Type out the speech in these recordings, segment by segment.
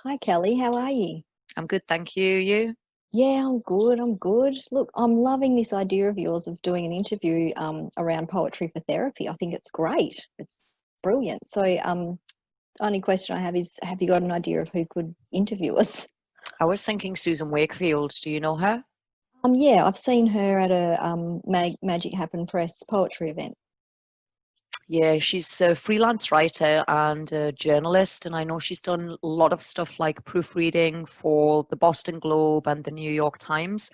Hi, Kelly. How are you? I'm good, thank you. You? Yeah, I'm good. I'm good. Look, I'm loving this idea of yours of doing an interview around poetry for therapy. I think it's great. It's brilliant. So, only question I have is, have you got an idea of who could interview us? I was thinking Susan Wakefield. Do you know her? Yeah, I've seen her at a Magic Happen Press poetry event. Yeah, she's a freelance writer and a journalist, and I know she's done a lot of stuff like proofreading for the Boston Globe and the New York Times.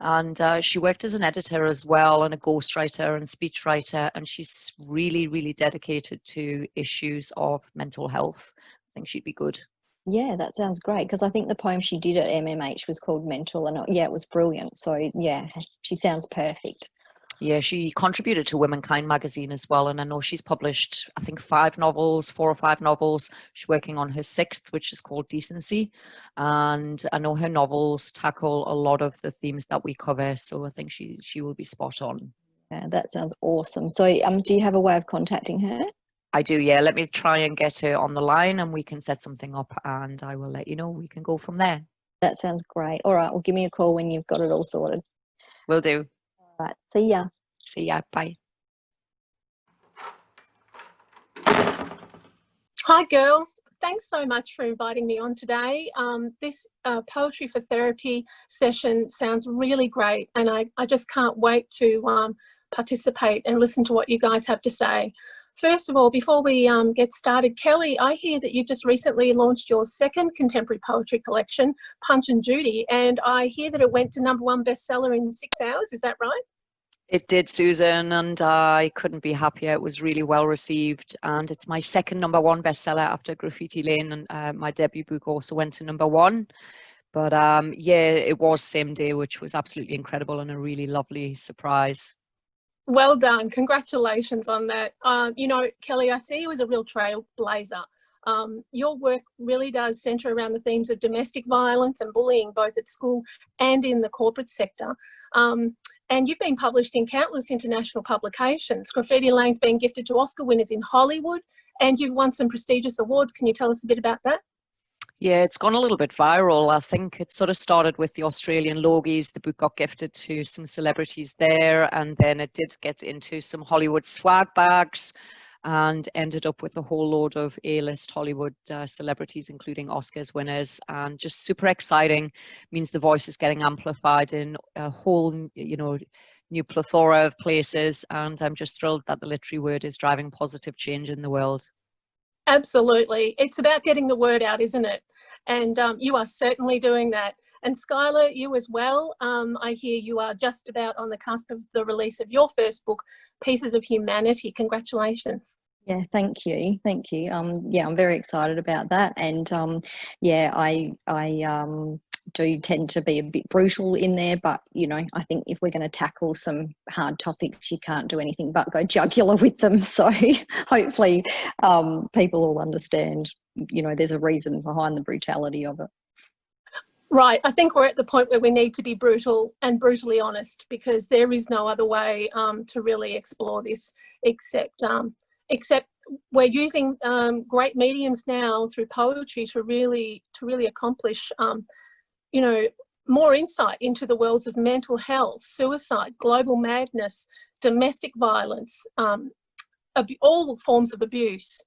And she worked as an editor as well, and a ghostwriter and speechwriter, and she's really, really dedicated to issues of mental health. I think she'd be good. Yeah, that sounds great because I think the poem she did at MMH was called Mental, and yeah, it was brilliant. So yeah, she sounds perfect. Yeah, she contributed to Womankind magazine as well, and I know she's published, I think, 4 or 5 novels. She's working on her 6th, which is called Decency, and I know her novels tackle a lot of the themes that we cover, so I think she will be spot on. Yeah, that sounds awesome. So, do you have a way of contacting her? I do, yeah. Let me try and get her on the line, and we can set something up, and I will let you know. We can go from there. That sounds great. All right, well, give me a call when you've got it all sorted. Will do. All right, see ya. See ya. Bye. Hi, girls. Thanks so much for inviting me on today. This Poetry for Therapy session sounds really great, and I just can't wait to participate and listen to what you guys have to say. First of all, before we get started, Kelly, I hear that you've just recently launched your 2nd contemporary poetry collection, Punch and Judy, and I hear that it went to #1 bestseller in 6 hours. Is that right? It did, Susan, and I couldn't be happier. It was really well received, and it's my 2nd #1 bestseller after Graffiti Lane, and my debut book also went to #1. But yeah, it was same day, which was absolutely incredible and a really lovely surprise. Well done. Congratulations on that. You know, Kelly, I see you as a real trailblazer. Your work really does centre around the themes of domestic violence and bullying, both at school and in the corporate sector. And you've been published in countless international publications. Graffiti Lane's been gifted to Oscar winners in Hollywood, and you've won some prestigious awards. Can you tell us a bit about that? Yeah, it's gone a little bit viral. I think it sort of started with the Australian Logies. The book got gifted to some celebrities there, and then it did get into some Hollywood swag bags and ended up with a whole load of A-list Hollywood celebrities, including Oscars winners, and just super exciting. Means the voice is getting amplified in a whole, new plethora of places, and I'm just thrilled that the literary word is driving positive change in the world. Absolutely. It's about getting the word out, isn't it? And you are certainly doing that. And Skylar, you as well. I hear you are just about on the cusp of the release of your first book, Pieces of Humanity. Congratulations. Yeah, thank you. Thank you. Yeah, I'm very excited about that. And yeah, I do tend to be a bit brutal in there, but I think if we're going to tackle some hard topics, you can't do anything but go jugular with them. So hopefully people will understand, there's a reason behind the brutality of it. Right. I think we're at the point where we need to be brutal and brutally honest, because there is no other way to really explore this except we're using great mediums now through poetry to really accomplish more insight into the worlds of mental health, suicide, global madness, domestic violence, all forms of abuse.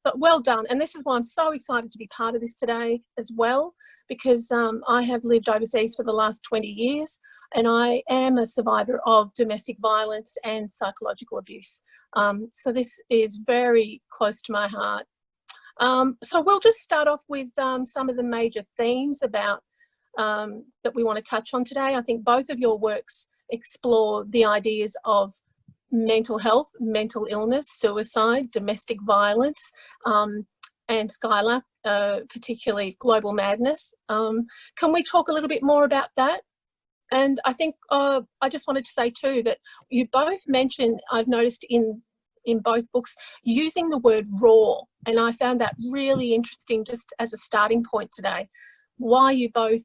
But well done. And this is why I'm so excited to be part of this today as well, because I have lived overseas for the last 20 years and I am a survivor of domestic violence and psychological abuse. So this is very close to my heart. So we'll just start off with some of the major themes about that we want to touch on today. I think both of your works explore the ideas of mental health, mental illness, suicide, domestic violence, and Skylar, particularly global madness. Can we talk a little bit more about that? And I think I just wanted to say too that you both mentioned, I've noticed in both books, using the word raw, and I found that really interesting just as a starting point today. Why you both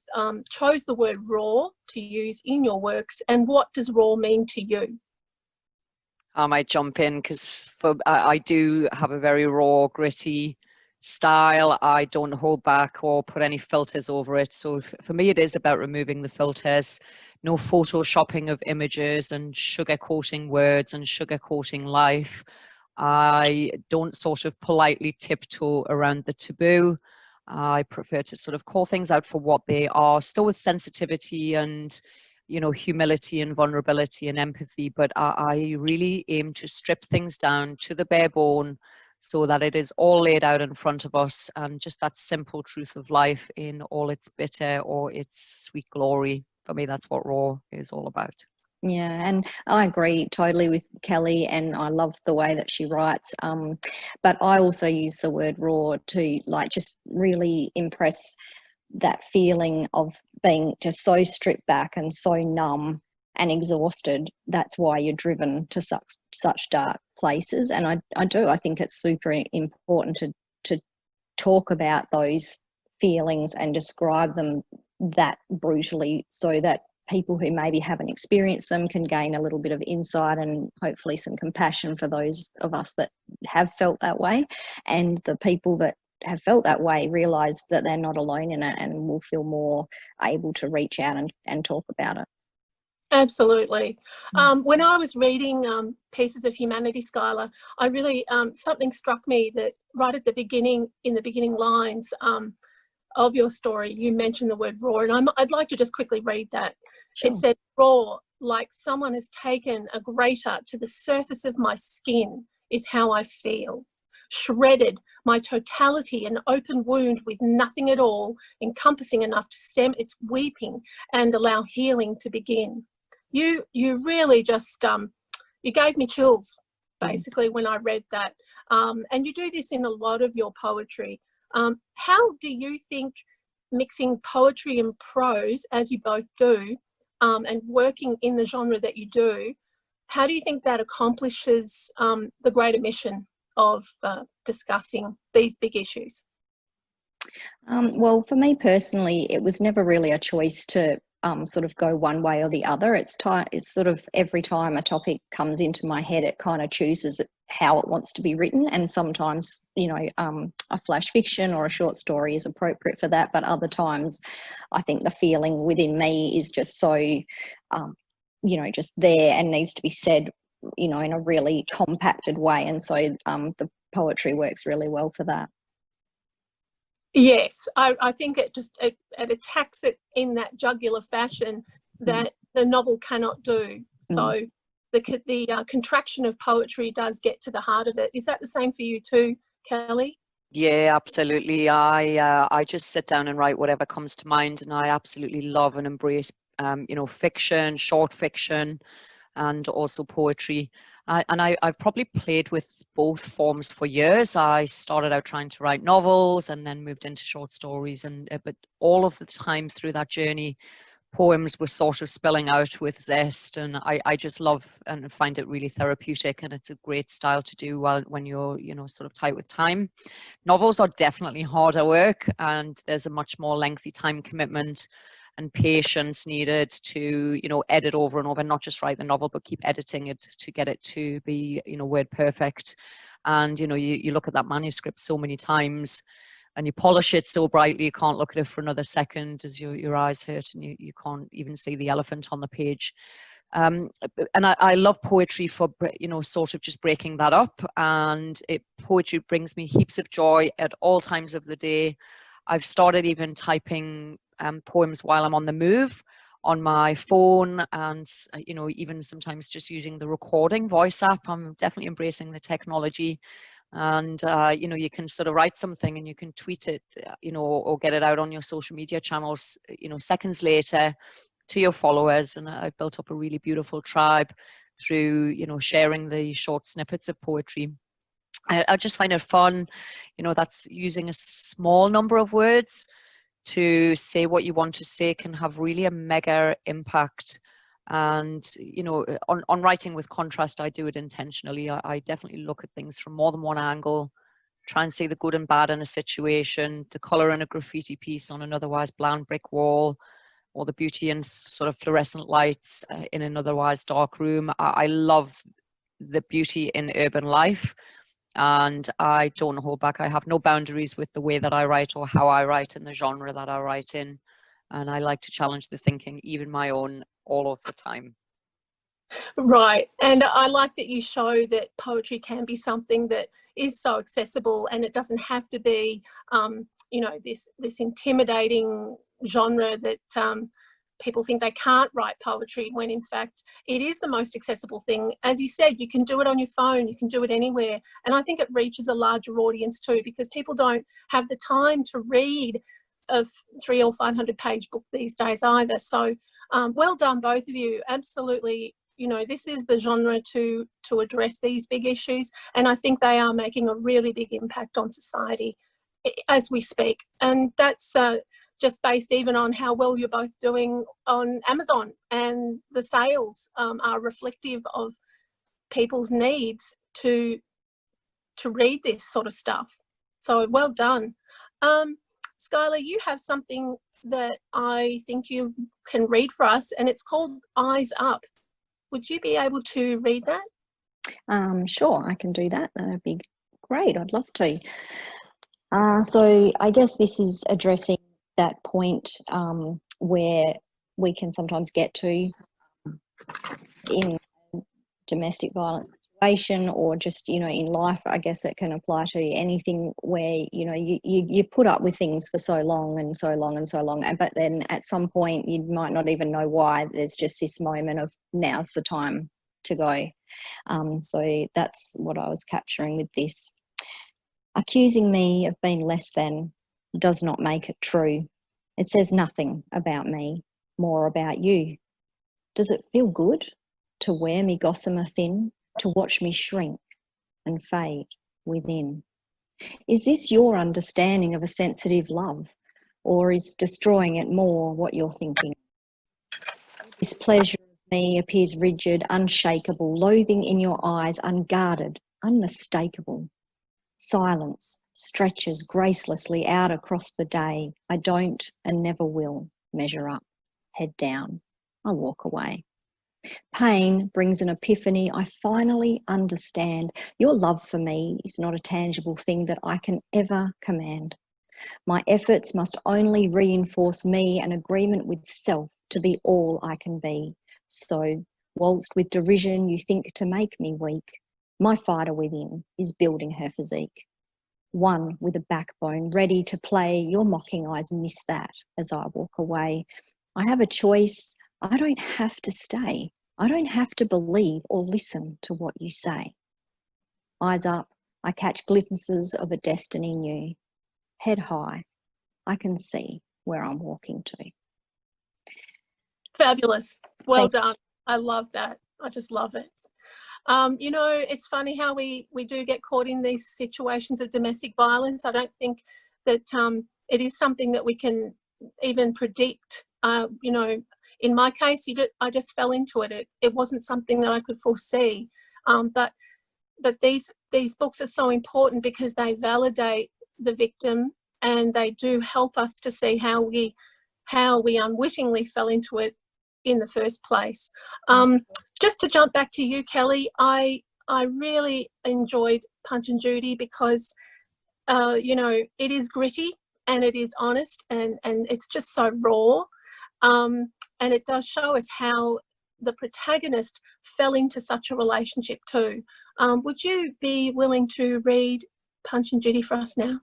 chose the word raw to use in your works, and what does raw mean to you? I might jump in because I do have a very raw, gritty style. I don't hold back or put any filters over it. So for me, it is about removing the filters. No photoshopping of images and sugarcoating words and sugarcoating life. I don't sort of politely tiptoe around the taboo. I prefer to sort of call things out for what they are, still with sensitivity and, you know, humility and vulnerability and empathy. But I really aim to strip things down to the bare bone so that it is all laid out in front of us, and just that simple truth of life in all its bitter or its sweet glory. For me, that's what raw is all about. Yeah, and I agree totally with Kelly, and I love the way that she writes. But I also use the word raw to like just really impress that feeling of being just so stripped back and so numb and exhausted. That's why you're driven to such dark places. And I think it's super important to talk about those feelings and describe them that brutally, so that people who maybe haven't experienced them can gain a little bit of insight and hopefully some compassion for those of us that have felt that way, and the people that have felt that way realize that they're not alone in it and will feel more able to reach out and talk about it. Absolutely. When I was reading Pieces of Humanity, Skylar, I really, something struck me that right at the beginning, in the beginning lines of your story, you mentioned the word raw, and I'd like to just quickly read that. Sure. It said, raw, like someone has taken a grater to the surface of my skin, is how I feel. Shredded, my totality, an open wound with nothing at all, encompassing enough to stem its weeping and allow healing to begin. You really just, you gave me chills, basically, when I read that. And you do this in a lot of your poetry. How do you think mixing poetry and prose, as you both do, and working in the genre that you do, how do you think that accomplishes the greater mission of discussing these big issues? Well, for me personally, it was never really a choice to sort of go one way or the other. It's sort of every time a topic comes into my head, it kind of chooses how it wants to be written. And sometimes, you know, a flash fiction or a short story is appropriate for that. But other times, I think the feeling within me is just so, you know, just there and needs to be said, you know, in a really compacted way. And so the poetry works really well for that. Yes, I think it attacks it in that jugular fashion that the novel cannot do. So the contraction of poetry does get to the heart of it. Is that the same for you too, Kelly? Yeah, absolutely. I just sit down and write whatever comes to mind, and I absolutely love and embrace you know, fiction, short fiction, and also poetry. I've probably played with both forms for years. I started out trying to write novels and then moved into short stories, but all of the time through that journey, poems were sort of spilling out with zest, and I just love and find it really therapeutic, and it's a great style to do when you're, you know, sort of tight with time. Novels are definitely harder work, and there's a much more lengthy time commitment and patience needed to, you know, edit over and over, not just write the novel, but keep editing it to get it to be, you know, word perfect. And, you know, you look at that manuscript so many times and you polish it so brightly, you can't look at it for another second as your eyes hurt and you can't even see the elephant on the page. And I love poetry for, you know, sort of just breaking that up. And poetry brings me heaps of joy at all times of the day. I've started even typing poems while I'm on the move on my phone, and you know, even sometimes just using the recording voice app. I'm definitely embracing the technology, and you know, you can sort of write something and you can tweet it, you know, or get it out on your social media channels, you know, seconds later to your followers. And I've built up a really beautiful tribe through, you know, sharing the short snippets of poetry. I just find it fun, you know, that's using a small number of words to say what you want to say can have really a mega impact. And, you know, on writing with contrast, I do it intentionally. I definitely look at things from more than one angle, try and see the good and bad in a situation, the color in a graffiti piece on an otherwise bland brick wall, or the beauty in sort of fluorescent lights in an otherwise dark room. I love the beauty in urban life. and I don't hold back. I have no boundaries with the way that I write or how I write and the genre that I write in. And I like to challenge the thinking, even my own, all of the time. Right. And I like that you show that poetry can be something that is so accessible, and it doesn't have to be, you know, this intimidating genre that people think they can't write poetry, when in fact it is the most accessible thing. As you said, you can do it on your phone, you can do it anywhere. And I think it reaches a larger audience too, because people don't have the time to read a 300 or 500 page book these days either. So well done, both of you. Absolutely. You know, this is the genre to address these big issues, and I think they are making a really big impact on society as we speak. And that's just based even on how well you're both doing on Amazon, and the sales are reflective of people's needs to read this sort of stuff. So well done. Skylar, you have something that I think you can read for us, and it's called Eyes Up. Would you be able to read that? Sure, I can do that. That'd be great. I'd love to. So I guess this is addressing that point where we can sometimes get to in domestic violence situation, or just, you know, in life. I guess it can apply to anything where, you know, you put up with things for so long and so long and so long, but then at some point you might not even know why. There's just this moment of, now's the time to go. So that's what I was capturing with this. Accusing me of being less than does not make it true. It says nothing about me, more about you. Does it feel good to wear me gossamer thin, to watch me shrink and fade within? Is this your understanding of a sensitive love, or is destroying it more what you're thinking? This pleasure of me appears rigid, unshakable, loathing in your eyes, unguarded, unmistakable. Silence stretches gracelessly out across the day. I don't and never will measure up. Head down, I walk away. Pain brings an epiphany. I finally understand. Your love for me is not a tangible thing that I can ever command. My efforts must only reinforce me, an agreement with self to be all I can be. So, whilst with derision you think to make me weak, my fighter within is building her physique. One with a backbone, ready to play. Your mocking eyes miss that as I walk away. I have a choice. I don't have to stay. I don't have to believe or listen to what you say. Eyes up, I catch glimpses of a destiny new. Head high, I can see where I'm walking to. Fabulous. Well done. I love that. I just love it. You know, it's funny how we do get caught in these situations of domestic violence. I don't think that it is something that we can even predict. You know, in my case, I just fell into it. It wasn't something that I could foresee. But these books are so important because they validate the victim, and they do help us to see how we unwittingly fell into it in the first place. Just to jump back to you, Kelly, I really enjoyed Punch and Judy because you know, it is gritty and it is honest, and it's just so raw, and it does show us how the protagonist fell into such a relationship too. Would you be willing to read Punch and Judy for us now?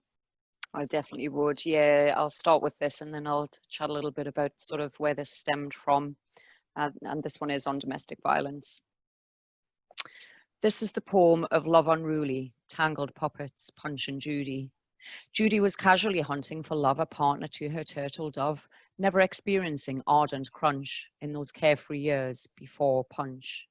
I definitely would. Yeah, I'll start with this and then I'll chat a little bit about sort of where this stemmed from. And this one is on domestic violence. This is the poem of Love Unruly, Tangled Puppets, Punch and Judy. Judy was casually hunting for love, a partner to her turtle dove, never experiencing ardent crunch in those carefree years before Punch.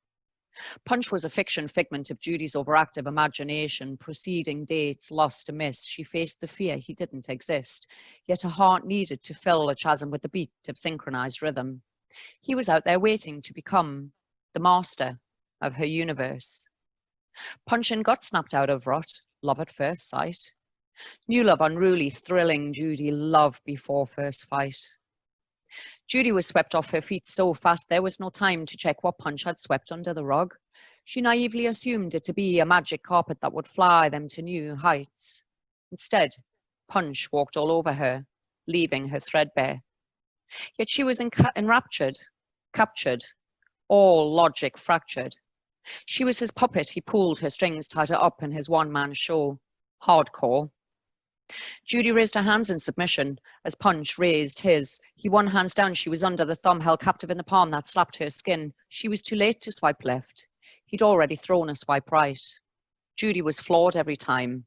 Punch was a fiction figment of Judy's overactive imagination, preceding dates lost amiss. She faced the fear he didn't exist, yet her heart needed to fill a chasm with the beat of synchronized rhythm. He was out there waiting to become the master of her universe. Punch and got snapped out of rut, love at first sight. New love unruly, thrilling Judy, love before first fight. Judy was swept off her feet so fast there was no time to check what Punch had swept under the rug. She naively assumed it to be a magic carpet that would fly them to new heights. Instead, punch walked all over her, leaving her threadbare. Yet she was enraptured, captured, all logic fractured. She was his puppet. He pulled her strings, tied her up in his one-man show. Hardcore. Judy raised her hands in submission as Punch raised his. He won hands down. She was under the thumb, held captive in the palm that slapped her skin. She was too late to swipe left. He'd already thrown a swipe right. Judy was flawed every time,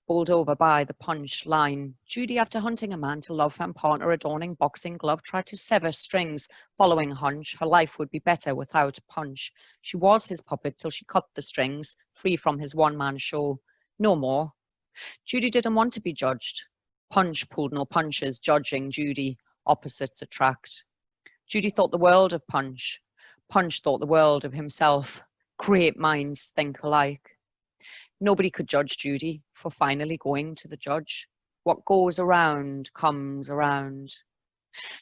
bowled over by the punch line. Judy, after hunting a man to love and partner, adorning boxing glove, tried to sever strings, following hunch. Her life would be better without Punch. She was his puppet till she cut the strings, free from his one-man show. No more. Judy didn't want to be judged. Punch pulled no punches, judging Judy. Opposites attract. Judy thought the world of Punch. Punch thought the world of himself. Great minds think alike. Nobody could judge Judy for finally going to the judge. What goes around comes around.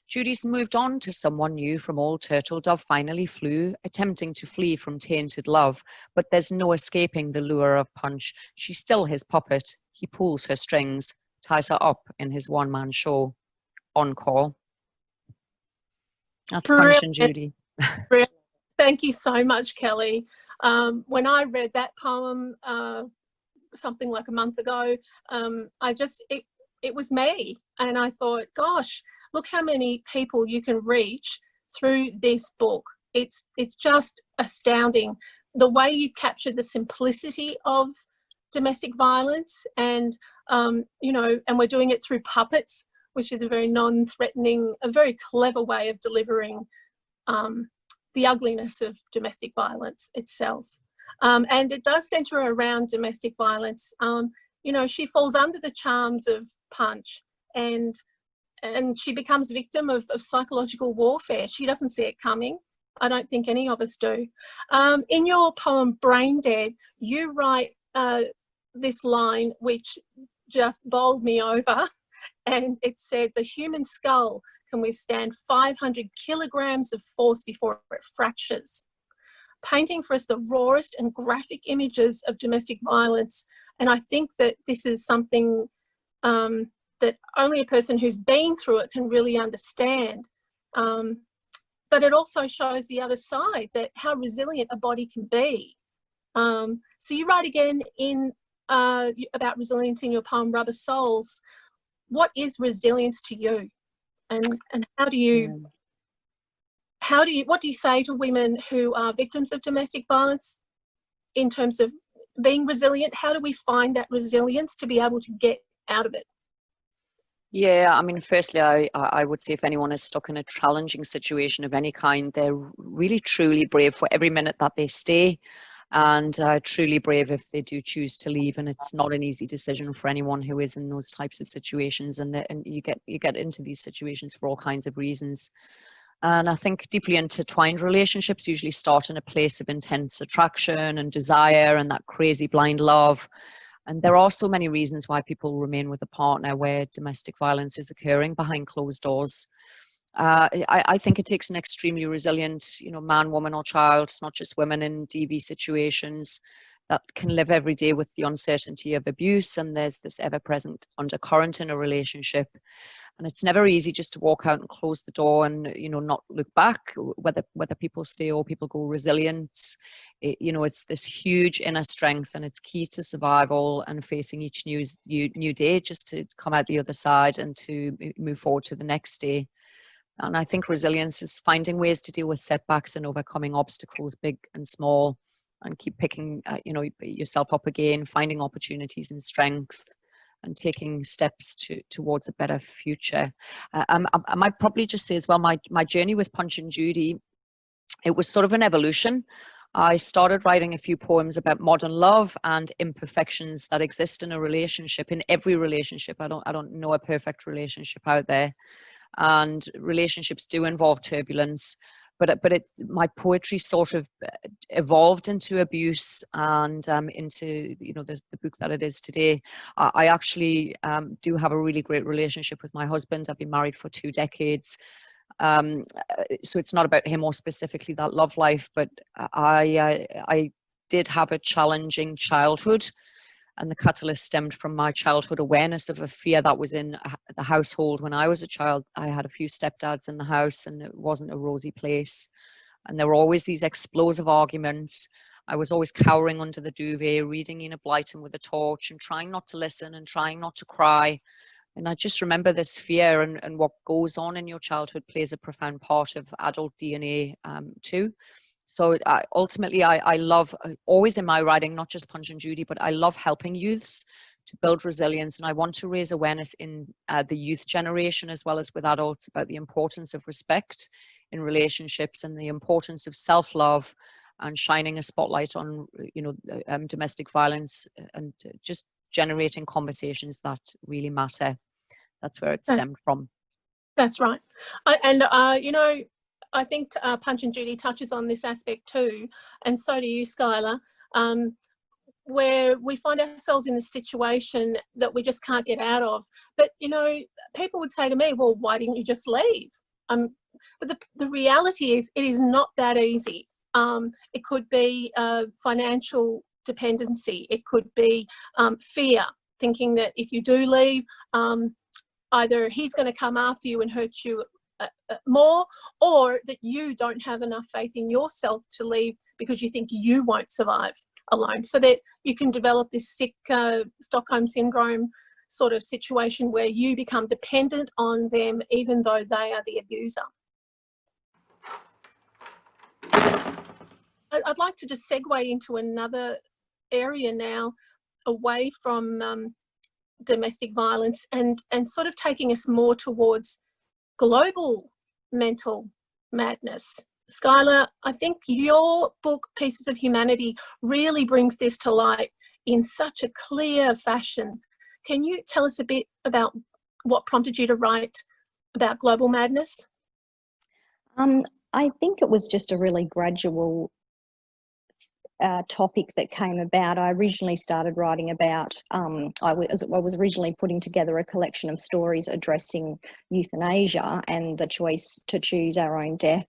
Judy's moved on to someone new. From old turtle dove finally flew, attempting to flee from tainted love. But there's no escaping the lure of Punch. She's still his puppet. He pulls her strings, ties her up in his one-man show. Encore. That's Punch and Judy. Thank you so much, Kelly. When I read that poem something like a month ago, it was me. And I thought, gosh, look how many people you can reach through this book. It's just astounding the way you've captured the simplicity of domestic violence, and and we're doing it through puppets, which is a very non-threatening, a very clever way of delivering the ugliness of domestic violence itself. And it does centre around domestic violence. She falls under the charms of Punch, and she becomes a victim of psychological warfare. She doesn't see it coming. I don't think any of us do. In your poem Brain Dead, you write this line which just bowled me over, and it said, the human skull can withstand 500 kilograms of force before it fractures, painting for us the rawest and graphic images of domestic violence. And I think that this is something that only a person who's been through it can really understand. But it also shows the other side, that how resilient a body can be. So you write again about resilience in your poem Rubber Souls. What is resilience to you? And what do you say to women who are victims of domestic violence in terms of being resilient? How do we find that resilience to be able to get out of it? Yeah, I mean, firstly, I would say if anyone is stuck in a challenging situation of any kind, they're really, truly brave for every minute that they stay, and truly brave if they do choose to leave. And it's not an easy decision for anyone who is in those types of situations. And you get into these situations for all kinds of reasons. And I think deeply intertwined relationships usually start in a place of intense attraction and desire and that crazy blind love. And there are so many reasons why people remain with a partner where domestic violence is occurring behind closed doors. I think it takes an extremely resilient, man, woman, or child. It's not just women in DV situations that can live every day with the uncertainty of abuse, and there's this ever-present undercurrent in a relationship. And it's never easy just to walk out and close the door and, not look back, whether people stay or people go. Resilience, it's this huge inner strength, and it's key to survival and facing each new day, just to come out the other side and to move forward to the next day. And I think resilience is finding ways to deal with setbacks and overcoming obstacles, big and small, and keep picking, yourself up again, finding opportunities and strength, and taking steps towards a better future. I might probably just say as well, my journey with Punch and Judy, it was sort of an evolution. I started writing a few poems about modern love and imperfections that exist in a relationship, in every relationship. I don't know a perfect relationship out there. And relationships do involve turbulence, but my poetry sort of evolved into abuse and into the book that it is today. I actually do have a really great relationship with my husband. I've been married for 2 decades, so it's not about him or specifically that love life, but I did have a challenging childhood. And the catalyst stemmed from my childhood awareness of a fear that was in the household when I was a child. I had a few stepdads in the house, and it wasn't a rosy place. And there were always these explosive arguments. I was always cowering under the duvet, reading Enid Blyton with a torch and trying not to listen and trying not to cry. And I just remember this fear, and what goes on in your childhood plays a profound part of adult DNA too. So ultimately, I love, always in my writing, not just Punch and Judy, but I love helping youths to build resilience. And I want to raise awareness in the youth generation, as well as with adults, about the importance of respect in relationships and the importance of self-love, and shining a spotlight on, domestic violence, and just generating conversations that really matter. That's where it stemmed from. That's right. I think Punch and Judy touches on this aspect too, and so do you, Skylar, where we find ourselves in a situation that we just can't get out of. But, people would say to me, well, why didn't you just leave? But the reality is, it is not that easy. It could be financial dependency. It could be fear, thinking that if you do leave, either he's going to come after you and hurt you more, or that you don't have enough faith in yourself to leave because you think you won't survive alone. So that you can develop this sick Stockholm syndrome sort of situation where you become dependent on them even though they are the abuser. I'd like to just segue into another area now, away from domestic violence, and sort of taking us more towards global mental madness. Skylar, I think your book, Pieces of Humanity, really brings this to light in such a clear fashion. Can you tell us a bit about what prompted you to write about global madness? I think it was just a really gradual topic that came about. I originally started writing about, I was originally putting together a collection of stories addressing euthanasia and the choice to choose our own death,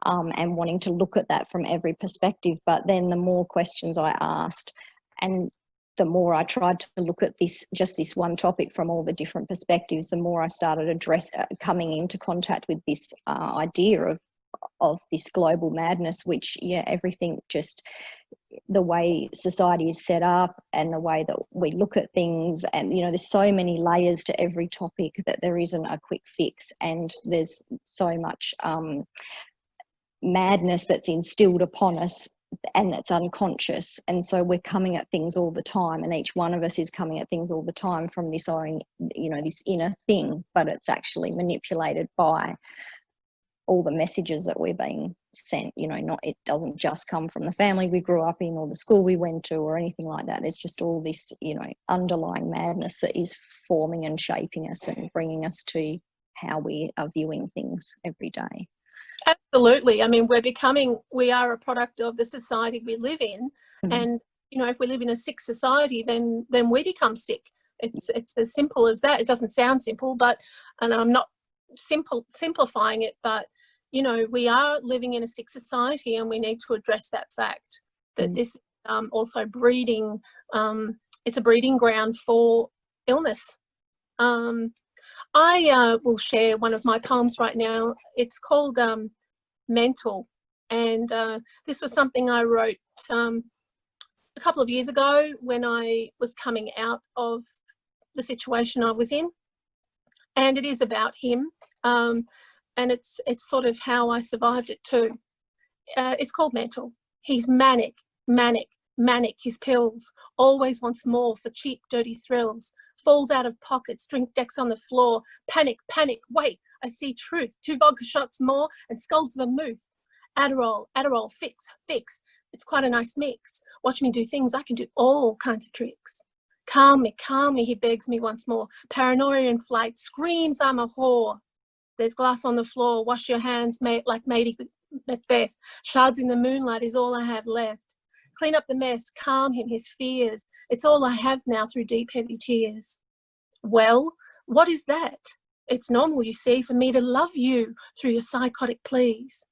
and wanting to look at that from every perspective. But then the more questions I asked, and the more I tried to look at this one topic from all the different perspectives, the more I started coming into contact with this idea of this global madness, which, everything, just the way society is set up and the way that we look at things, and there's so many layers to every topic that there isn't a quick fix, and there's so much madness that's instilled upon us and that's unconscious. And so we're coming at things all the time, and each one of us is coming at things all the time from this own, this inner thing, but it's actually manipulated by all the messages that we're being sent. It doesn't just come from the family we grew up in or the school we went to or anything like that. There's just all this, underlying madness that is forming and shaping us and bringing us to how we are viewing things every day. Absolutely. I mean, we are a product of the society we live in. Mm-hmm. And, if we live in a sick society, then we become sick. It's as simple as that. It doesn't sound simple, and I'm not simplifying it, but we are living in a sick society, and we need to address that fact that this also breeding, it's a breeding ground for illness. I will share one of my poems right now. It's called Mental, and this was something I wrote a couple of years ago when I was coming out of the situation I was in, and it is about him. And it's sort of how I survived it too. It's called Mental. He's manic, his pills, always wants more for cheap, dirty thrills, falls out of pockets, drink decks on the floor, panic, wait, I see truth, 2 vodka shots more and skulls of a moof. Adderall, fix, it's quite a nice mix. Watch me do things, I can do all kinds of tricks. Calm me, he begs me once more. Paranoia in flight, screams I'm a whore. There's glass on the floor, wash your hands, mate, like Lady Macbeth. Shards in the moonlight is all I have left. Clean up the mess, calm him, his fears. It's all I have now through deep, heavy tears. Well, what is that? It's normal, you see, for me to love you through your psychotic pleas.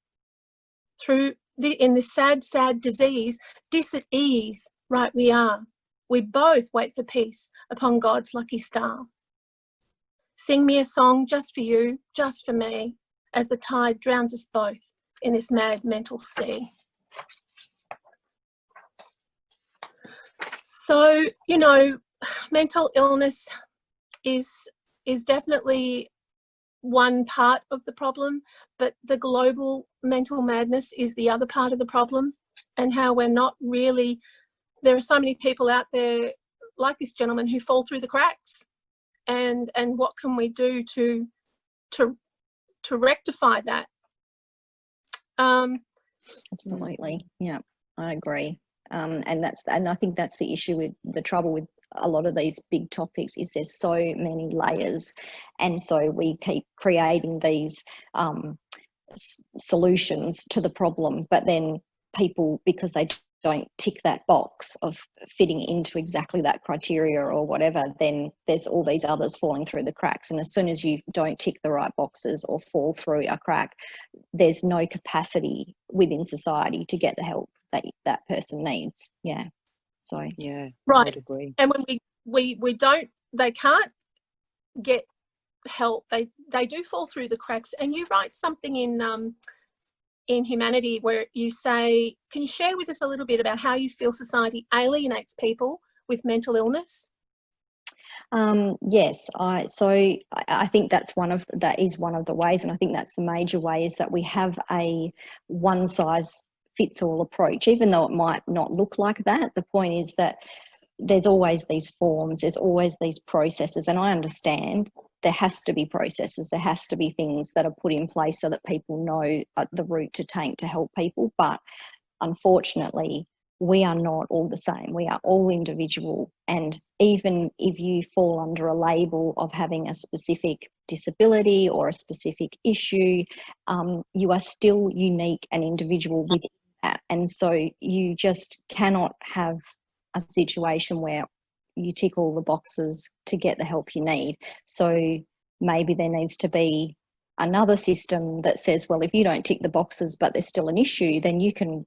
Through in this sad, sad disease, dis at ease, right we are. We both wait for peace upon God's lucky star. Sing me a song just for you, just for me, as the tide drowns us both in this mad mental sea. So, you know, mental illness is definitely one part of the problem, but the global mental madness is the other part of the problem, and how we're not really, there are so many people out there like this gentleman who fall through the cracks, and what can we do to rectify that? Absolutely, yeah, I agree. And I think that's the issue with the trouble with a lot of these big topics, is there's so many layers, and so we keep creating these solutions to the problem, but then people, because they don't tick that box of fitting into exactly that criteria or whatever, then there's all these others falling through the cracks. And as soon as you don't tick the right boxes or fall through a crack, there's no capacity within society to get the help that person needs. Yeah. So yeah, right. I'd agree. And when we don't, they can't get help, they do fall through the cracks. And you write something in Humanity where you say, can you share with us a little bit about how you feel society alienates people with mental illness? Yes, I think that is one of the ways, and I think that's the major way, is that we have a one size fits all approach, even though it might not look like that. The point is that there's always these forms, there's always these processes, and I understand there has to be processes, there has to be things that are put in place so that people know the route to take to help people. But unfortunately, we are not all the same. We are all individual, and even if you fall under a label of having a specific disability or a specific issue, you are still unique and individual within that. And so you just cannot have a situation where you tick all the boxes to get the help you need. So maybe there needs to be another system that says, well, if you don't tick the boxes but there's still an issue, then you can,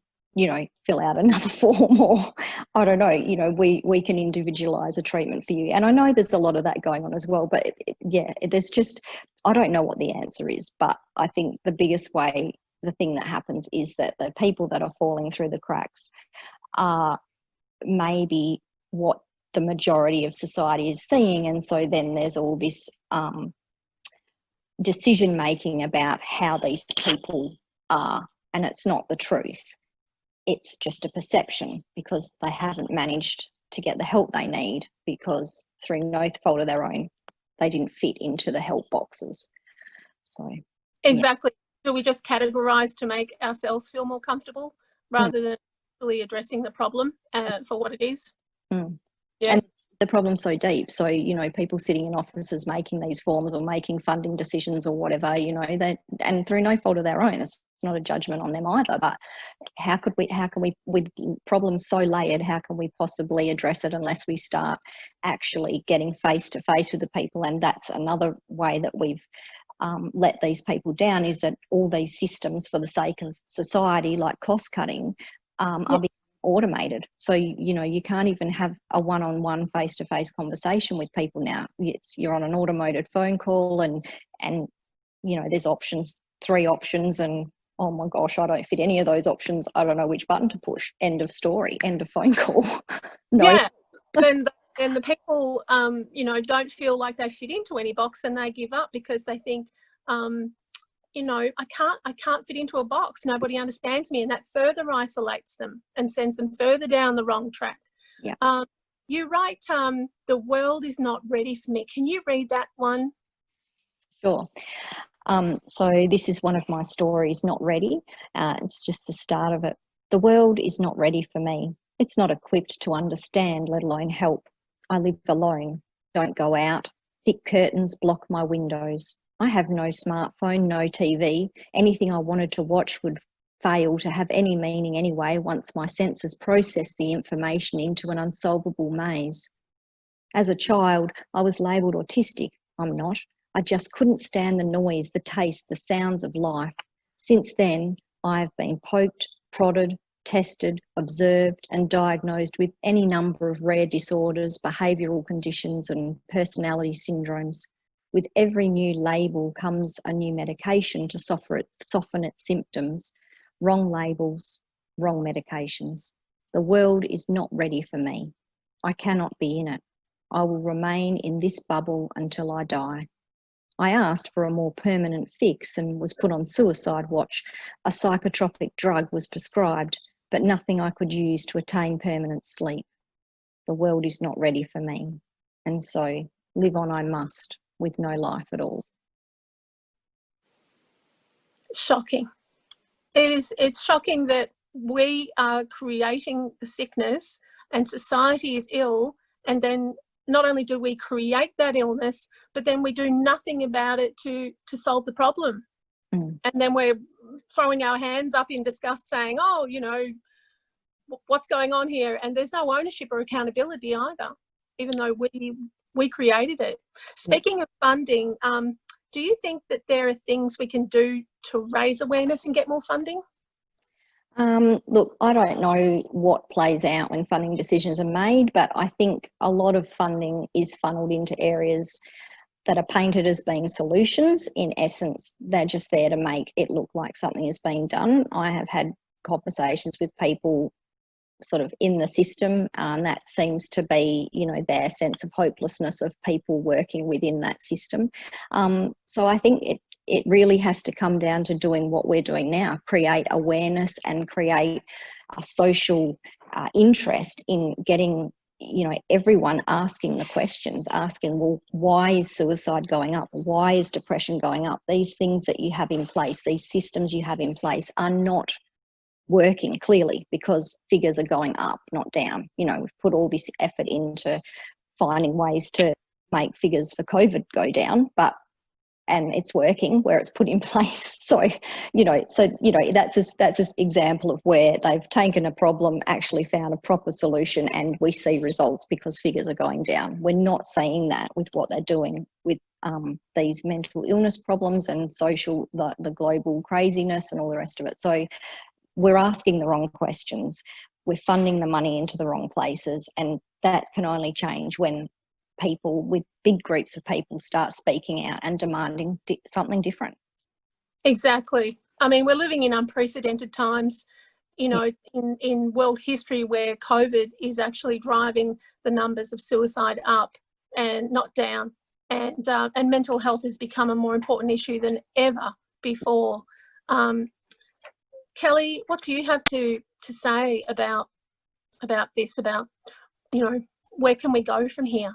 fill out another form, or I don't know, we can individualize a treatment for you. And I know there's a lot of that going on as well, but there's just, I don't know what the answer is, but I think the biggest way, the thing that happens is that the people that are falling through the cracks are maybe what the majority of society is seeing. And so then there's all this decision making about how these people are, and it's not the truth. It's just a perception, because they haven't managed to get the help they need, because through no fault of their own, they didn't fit into the help boxes. So exactly. Do we just categorize to make ourselves feel more comfortable rather than really addressing the problem for what it is? Yeah. And the problem's so deep. So, people sitting in offices making these forms or making funding decisions or whatever, and through no fault of their own. It's not a judgment on them either, but how can we, with problems so layered, how can we possibly address it unless we start actually getting face to face with the people? And that's another way that we've let these people down, is that all these systems, for the sake of society, like cost cutting, are being automated. So you can't even have a one-on-one face-to-face conversation with people now. You're on an automated phone call, and there's 3 options, and oh my gosh, I don't fit any of those options. I don't know which button to push. End of story. End of phone call. No. Yeah. Then the people, don't feel like they fit into any box, and they give up because they think, I can't fit into a box. Nobody understands me, and that further isolates them and sends them further down the wrong track. Yeah. You write, the world is not ready for me. Can you read that one? Sure. So this is one of my stories, Not Ready. It's just the start of it. The world is not ready for me. It's not equipped to understand, let alone help. I live alone, don't go out. Thick curtains block my windows. I have no smartphone, no TV. Anything I wanted to watch would fail to have any meaning anyway once my senses process the information into an unsolvable maze. As a child, I was labelled autistic. I'm not. I just couldn't stand the noise, the taste, the sounds of life. Since then, I have been poked, prodded, tested, observed, and diagnosed with any number of rare disorders, behavioural conditions, and personality syndromes. With every new label comes a new medication to soften its symptoms. Wrong labels, wrong medications. The world is not ready for me. I cannot be in it. I will remain in this bubble until I die. I asked for a more permanent fix and was put on suicide watch. A psychotropic drug was prescribed, but nothing I could use to attain permanent sleep. The world is not ready for me, and so live on I must, with no life at all. Shocking. It's shocking that we are creating the sickness and society is ill, and then not only do we create that illness, but then we do nothing about it to solve the problem. And then we're throwing our hands up in disgust saying, oh, you know, what's going on here? And there's no ownership or accountability either, even though we created it. Speaking of funding, do you think that there are things we can do to raise awareness and get more funding? Look, I don't know what plays out when funding decisions are made, but I think a lot of funding is funneled into areas that are painted as being solutions. In essence, they're just there to make it look like something is being done. I have had conversations with people sort of in the system, and that seems to be, you know, their sense of hopelessness of people working within that system. So I think it really has to come down to doing what we're doing now, create awareness and create a social interest in getting, you know, everyone asking the questions, asking, well, why is suicide going up? Why is depression going up? These things that you have in place, these systems you have in place are not working clearly because figures are going up, not down. You know, we've put all this effort into finding ways to make figures for COVID go down, and it's working where it's put in place. So that's an example of where they've taken a problem, actually found a proper solution, and we see results because figures are going down. We're not seeing that with what they're doing with these mental illness problems and the global craziness and all the rest of it. So we're asking the wrong questions. We're funding the money into the wrong places, and that can only change when people with big groups of people start speaking out and demanding something different. Exactly. I mean, we're living in unprecedented times, you know, in world history, where COVID is actually driving the numbers of suicide up and not down. And mental health has become a more important issue than ever before. Kelly, what do you have to say about this, about, you know, where can we go from here?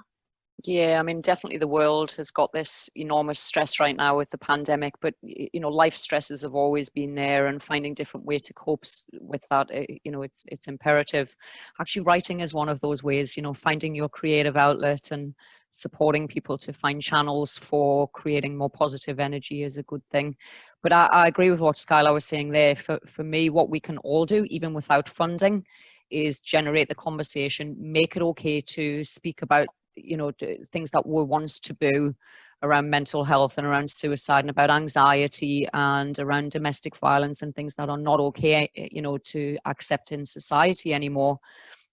Yeah, I mean, definitely the world has got this enormous stress right now with the pandemic, but, you know, life stresses have always been there, and finding different ways to cope with that, you know, it's imperative. Actually, writing is one of those ways, you know, finding your creative outlet and supporting people to find channels for creating more positive energy is a good thing. But I agree with what Skylar was saying there. For me, what we can all do, even without funding, is generate the conversation, make it okay to speak about, you know, things that were once taboo around mental health and around suicide and about anxiety and around domestic violence and things that are not okay, you know, to accept in society anymore.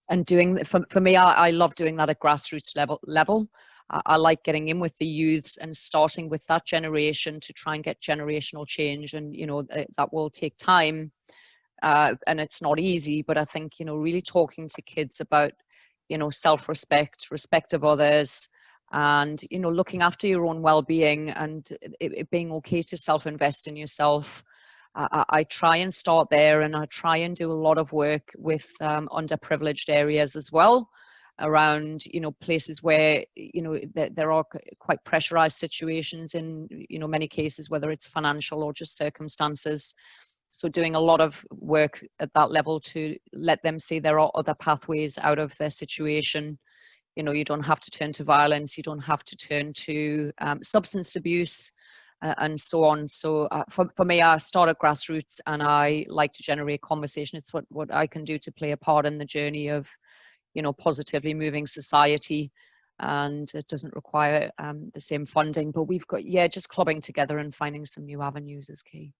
And doing, for me, I love doing that at grassroots level. I like getting in with the youths and starting with that generation to try and get generational change. And, you know, that will take time, and it's not easy, but I think, you know, really talking to kids about, you know, self-respect, respect of others, and, you know, looking after your own well-being, and it being okay to self-invest in yourself. I try and start there, and I try and do a lot of work with underprivileged areas as well, around, you know, places where, you know, there are quite pressurized situations in, you know, many cases, whether it's financial or just circumstances. So doing a lot of work at that level to let them see there are other pathways out of their situation. You know, you don't have to turn to violence, you don't have to turn to substance abuse, and so on. So for me, I start at grassroots, and I like to generate conversation. It's what I can do to play a part in the journey of, you know, positively moving society. And it doesn't require the same funding, but we've got, just clubbing together and finding some new avenues is key.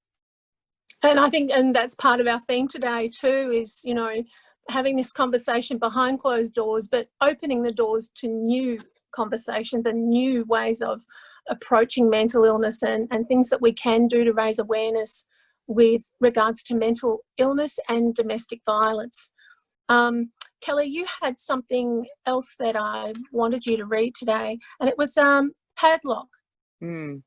And I think, and that's part of our theme today too, is, you know, having this conversation behind closed doors, but opening the doors to new conversations and new ways of approaching mental illness, and things that we can do to raise awareness with regards to mental illness and domestic violence. Kelly, you had something else that I wanted you to read today, and it was Padlock. Mm.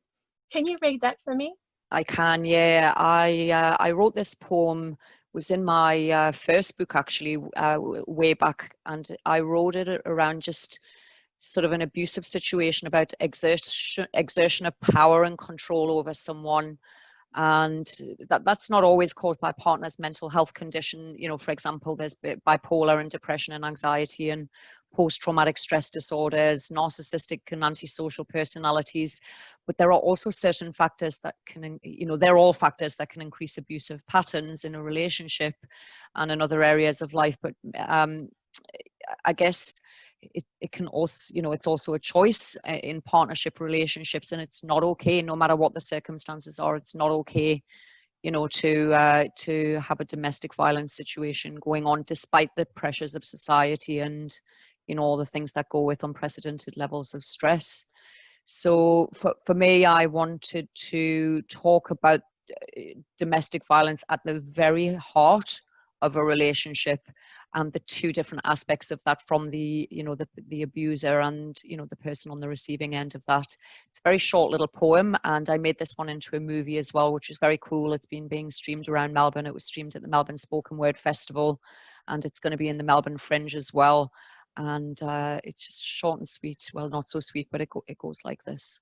Can you read that for me? I can, yeah. I wrote this poem, was in my first book actually, way back, and I wrote it around just sort of an abusive situation about exertion of power and control over someone. And that's not always caused by partner's mental health condition. You know, for example, there's bipolar and depression and anxiety and post-traumatic stress disorders, narcissistic and antisocial personalities. But there are also certain factors that can, you know, they're all factors that can increase abusive patterns in a relationship and in other areas of life. But I guess it can also, you know, it's also a choice in partnership relationships, and it's not okay, no matter what the circumstances are. It's not okay, you know, to have a domestic violence situation going on despite the pressures of society and, you know, all the things that go with unprecedented levels of stress. So for me, I wanted to talk about domestic violence at the very heart of a relationship, and the two different aspects of that, from the, you know, the abuser and, you know, the person on the receiving end of that. It's a very short little poem, and I made this one into a movie as well, which is very cool. It's been being streamed around Melbourne. It was streamed at the Melbourne Spoken Word Festival, and it's going to be in the Melbourne Fringe as well. And it's just short and sweet. Well, not so sweet, but it goes like this.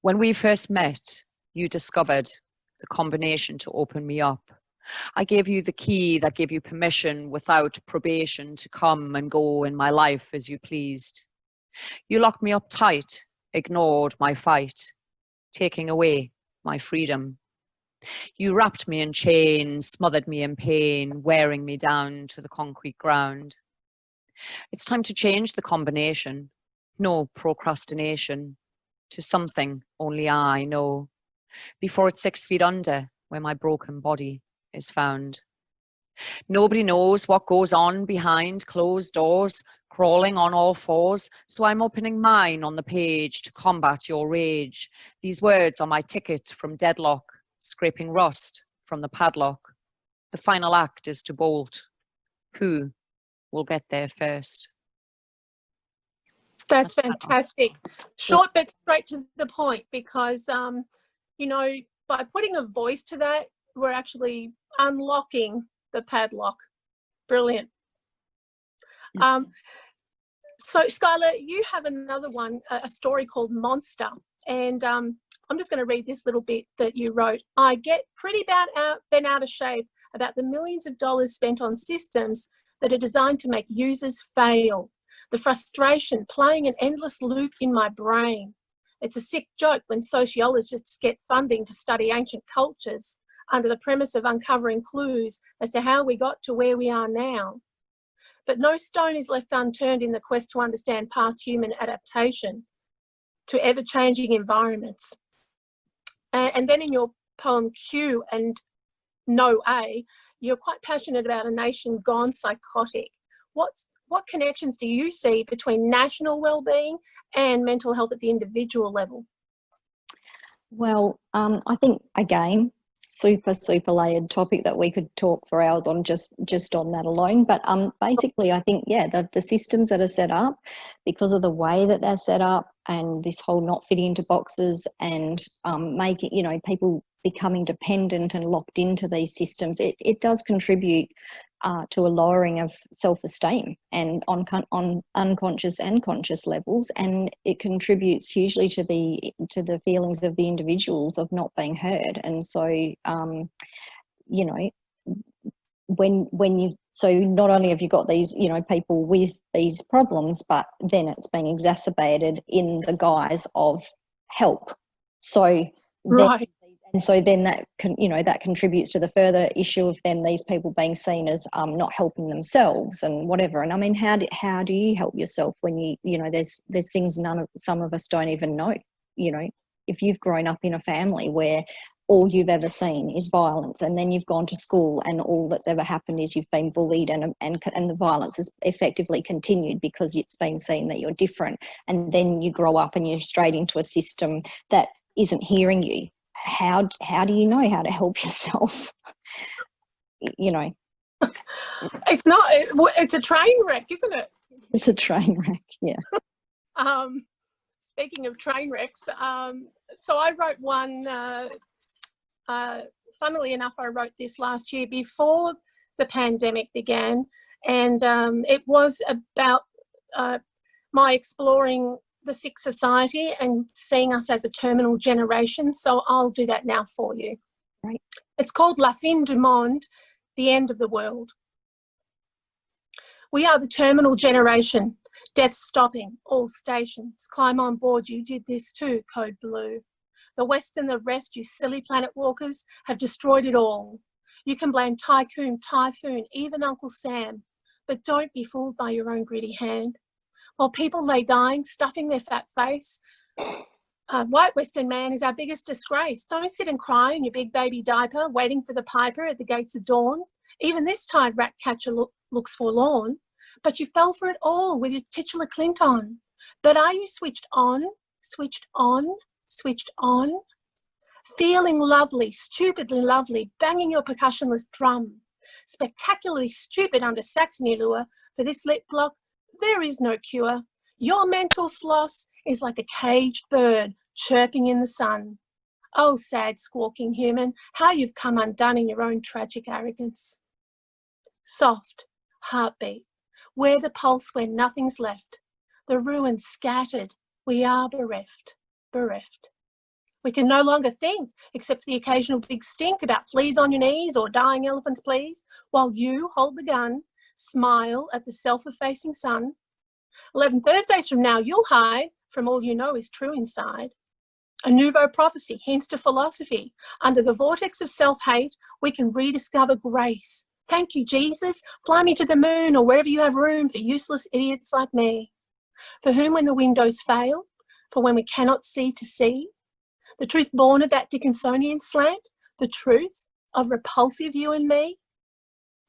When we first met, you discovered the combination to open me up. I gave you the key that gave you permission without probation to come and go in my life as you pleased. You locked me up tight, ignored my fight, taking away my freedom. You wrapped me in chains, smothered me in pain, wearing me down to the concrete ground. It's time to change the combination. No procrastination. To something only I know. Before it's 6 feet under, where my broken body is found. Nobody knows what goes on behind closed doors, crawling on all fours, so I'm opening mine on the page to combat your rage. These words are my ticket from deadlock, scraping rust from the padlock. The final act is to bolt. Who will get there first? That's fantastic. Short but straight to the point, because, you know, by putting a voice to that, we're actually unlocking the padlock. Brilliant. So Skylar, you have another one, a story called Monster, and I'm just going to read this little bit that you wrote. I get pretty bent out of shape about the millions of dollars spent on systems that are designed to make users fail. The frustration playing an endless loop in my brain. It's a sick joke when sociologists get funding to study ancient cultures under the premise of uncovering clues as to how we got to where we are now. But no stone is left unturned in the quest to understand past human adaptation to ever-changing environments. And then in your poem Q and No A, you're quite passionate about a nation gone psychotic. What connections do you see between national well-being and mental health at the individual level? Well, I think, again, super layered topic that we could talk for hours on just on that alone. But basically, I think, yeah, the systems that are set up, because of the way that they're set up, and this whole not fitting into boxes and making, you know, people becoming dependent and locked into these systems, it does contribute to a lowering of self-esteem and on unconscious and conscious levels, and it contributes hugely to the feelings of the individuals of not being heard. And so you know, so not only have you got these, you know, people with these problems, but then it's being exacerbated in the guise of help. So right. And so then that that contributes to the further issue of then these people being seen as not helping themselves and whatever. And I mean, how do you help yourself when you know there's things some of us don't even know. You know, if you've grown up in a family where all you've ever seen is violence, and then you've gone to school and all that's ever happened is you've been bullied, and the violence has effectively continued because it's been seen that you're different, and then you grow up and you're straight into a system that isn't hearing you. How do you know how to help yourself? You know, it's a train wreck, isn't it? it's a train wreck. Yeah. Speaking of train wrecks, so I wrote one. Funnily enough, I wrote this last year before the pandemic began, and it was about my exploring the sick society and seeing us as a terminal generation. So I'll do that now for you. Right. It's called La Fin du Monde, the end of the world. We are the terminal generation. Death stopping, all stations. Climb on board, you did this too, Code Blue. The West and the rest, you silly planet walkers, have destroyed it all. You can blame Tycoon, Typhoon, even Uncle Sam, but don't be fooled by your own greedy hand. While people lay dying, stuffing their fat face, white Western man is our biggest disgrace. Don't sit and cry in your big baby diaper, waiting for the piper at the gates of dawn. Even this tired rat catcher looks forlorn, but you fell for it all with your titular Clint on. But are you switched on, switched on, switched on? Feeling lovely, stupidly lovely, banging your percussionless drum. Spectacularly stupid under Saxony lure. For this lip block, there is no cure. Your mental floss is like a caged bird chirping in the sun. Oh, sad squawking human, how you've come undone in your own tragic arrogance. Soft heartbeat, where the pulse when nothing's left. The ruins scattered, we are bereft, bereft. We can no longer think, except for the occasional big stink about fleas on your knees or dying elephants, please, while you hold the gun, smile at the self-effacing sun. 11 Thursdays from now, you'll hide from all you know is true inside. A nouveau prophecy hints to philosophy. Under the vortex of self-hate, we can rediscover grace. Thank you, Jesus. Fly me to the moon or wherever you have room for useless idiots like me. For whom when the windows fail, for when we cannot see to see, the truth born of that Dickinsonian slant, the truth of repulsive you and me.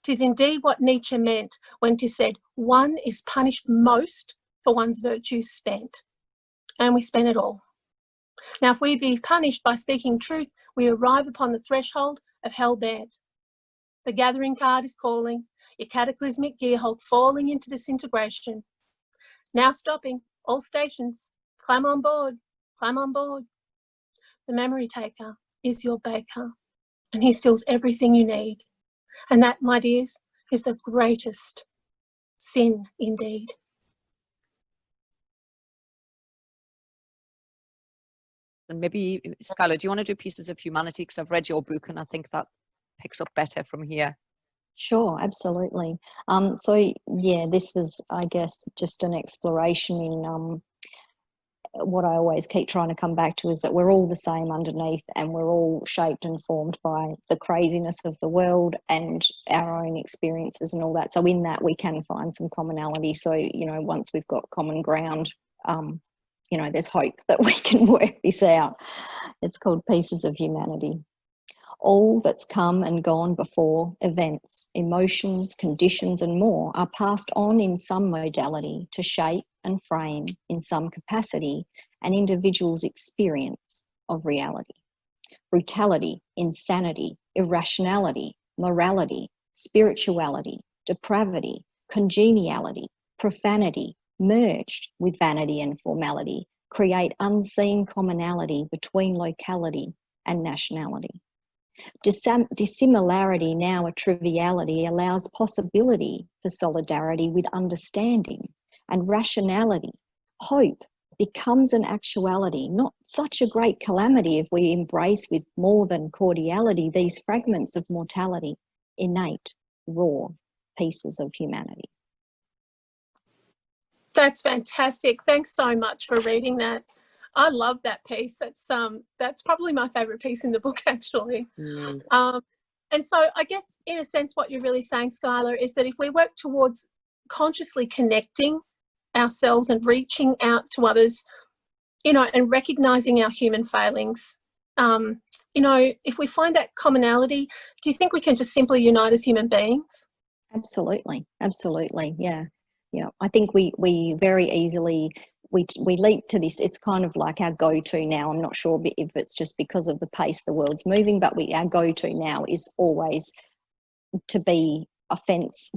'Tis indeed what Nietzsche meant when 'tis said, one is punished most for one's virtues spent. And we spent it all. Now, if we be punished by speaking truth, we arrive upon the threshold of hell bent. The gathering card is calling, your cataclysmic gear hold falling into disintegration. Now stopping, all stations, climb on board, climb on board. The memory taker is your baker, and he steals everything you need. And that, my dears, is the greatest sin indeed. And maybe, Skylar, do you want to do Pieces of Humanity? Because I've read your book and I think that picks up better from here. Sure, absolutely. So yeah, this was, I guess, just an exploration in what I always keep trying to come back to is that we're all the same underneath, and we're all shaped and formed by the craziness of the world and our own experiences and all that. So in that we can find some commonality. So, you know, once we've got common ground, you know, there's hope that we can work this out. It's called Pieces of Humanity. All that's come and gone before, events, emotions, conditions and more, are passed on in some modality to shape and frame in some capacity an individual's experience of reality. Brutality, insanity, irrationality, morality, spirituality, depravity, congeniality, profanity, merged with vanity and formality, create unseen commonality between locality and nationality. Dissimilarity, now a triviality, allows possibility for solidarity with understanding, and rationality, hope, becomes an actuality, not such a great calamity if we embrace with more than cordiality these fragments of mortality, innate, raw pieces of humanity. That's fantastic. Thanks so much for reading that. I love that piece. That's probably my favourite piece in the book, actually. And so I guess, in a sense, what you're really saying, Skylar, is that if we work towards consciously connecting ourselves and reaching out to others, you know, and recognising our human failings you know, if we find that commonality, do you think we can just simply unite as human beings? Absolutely. Yeah. I think we very easily we leap to this. It's kind of like our go-to now. I'm not sure if it's just because of the pace the world's moving, but our go-to now is always to take offense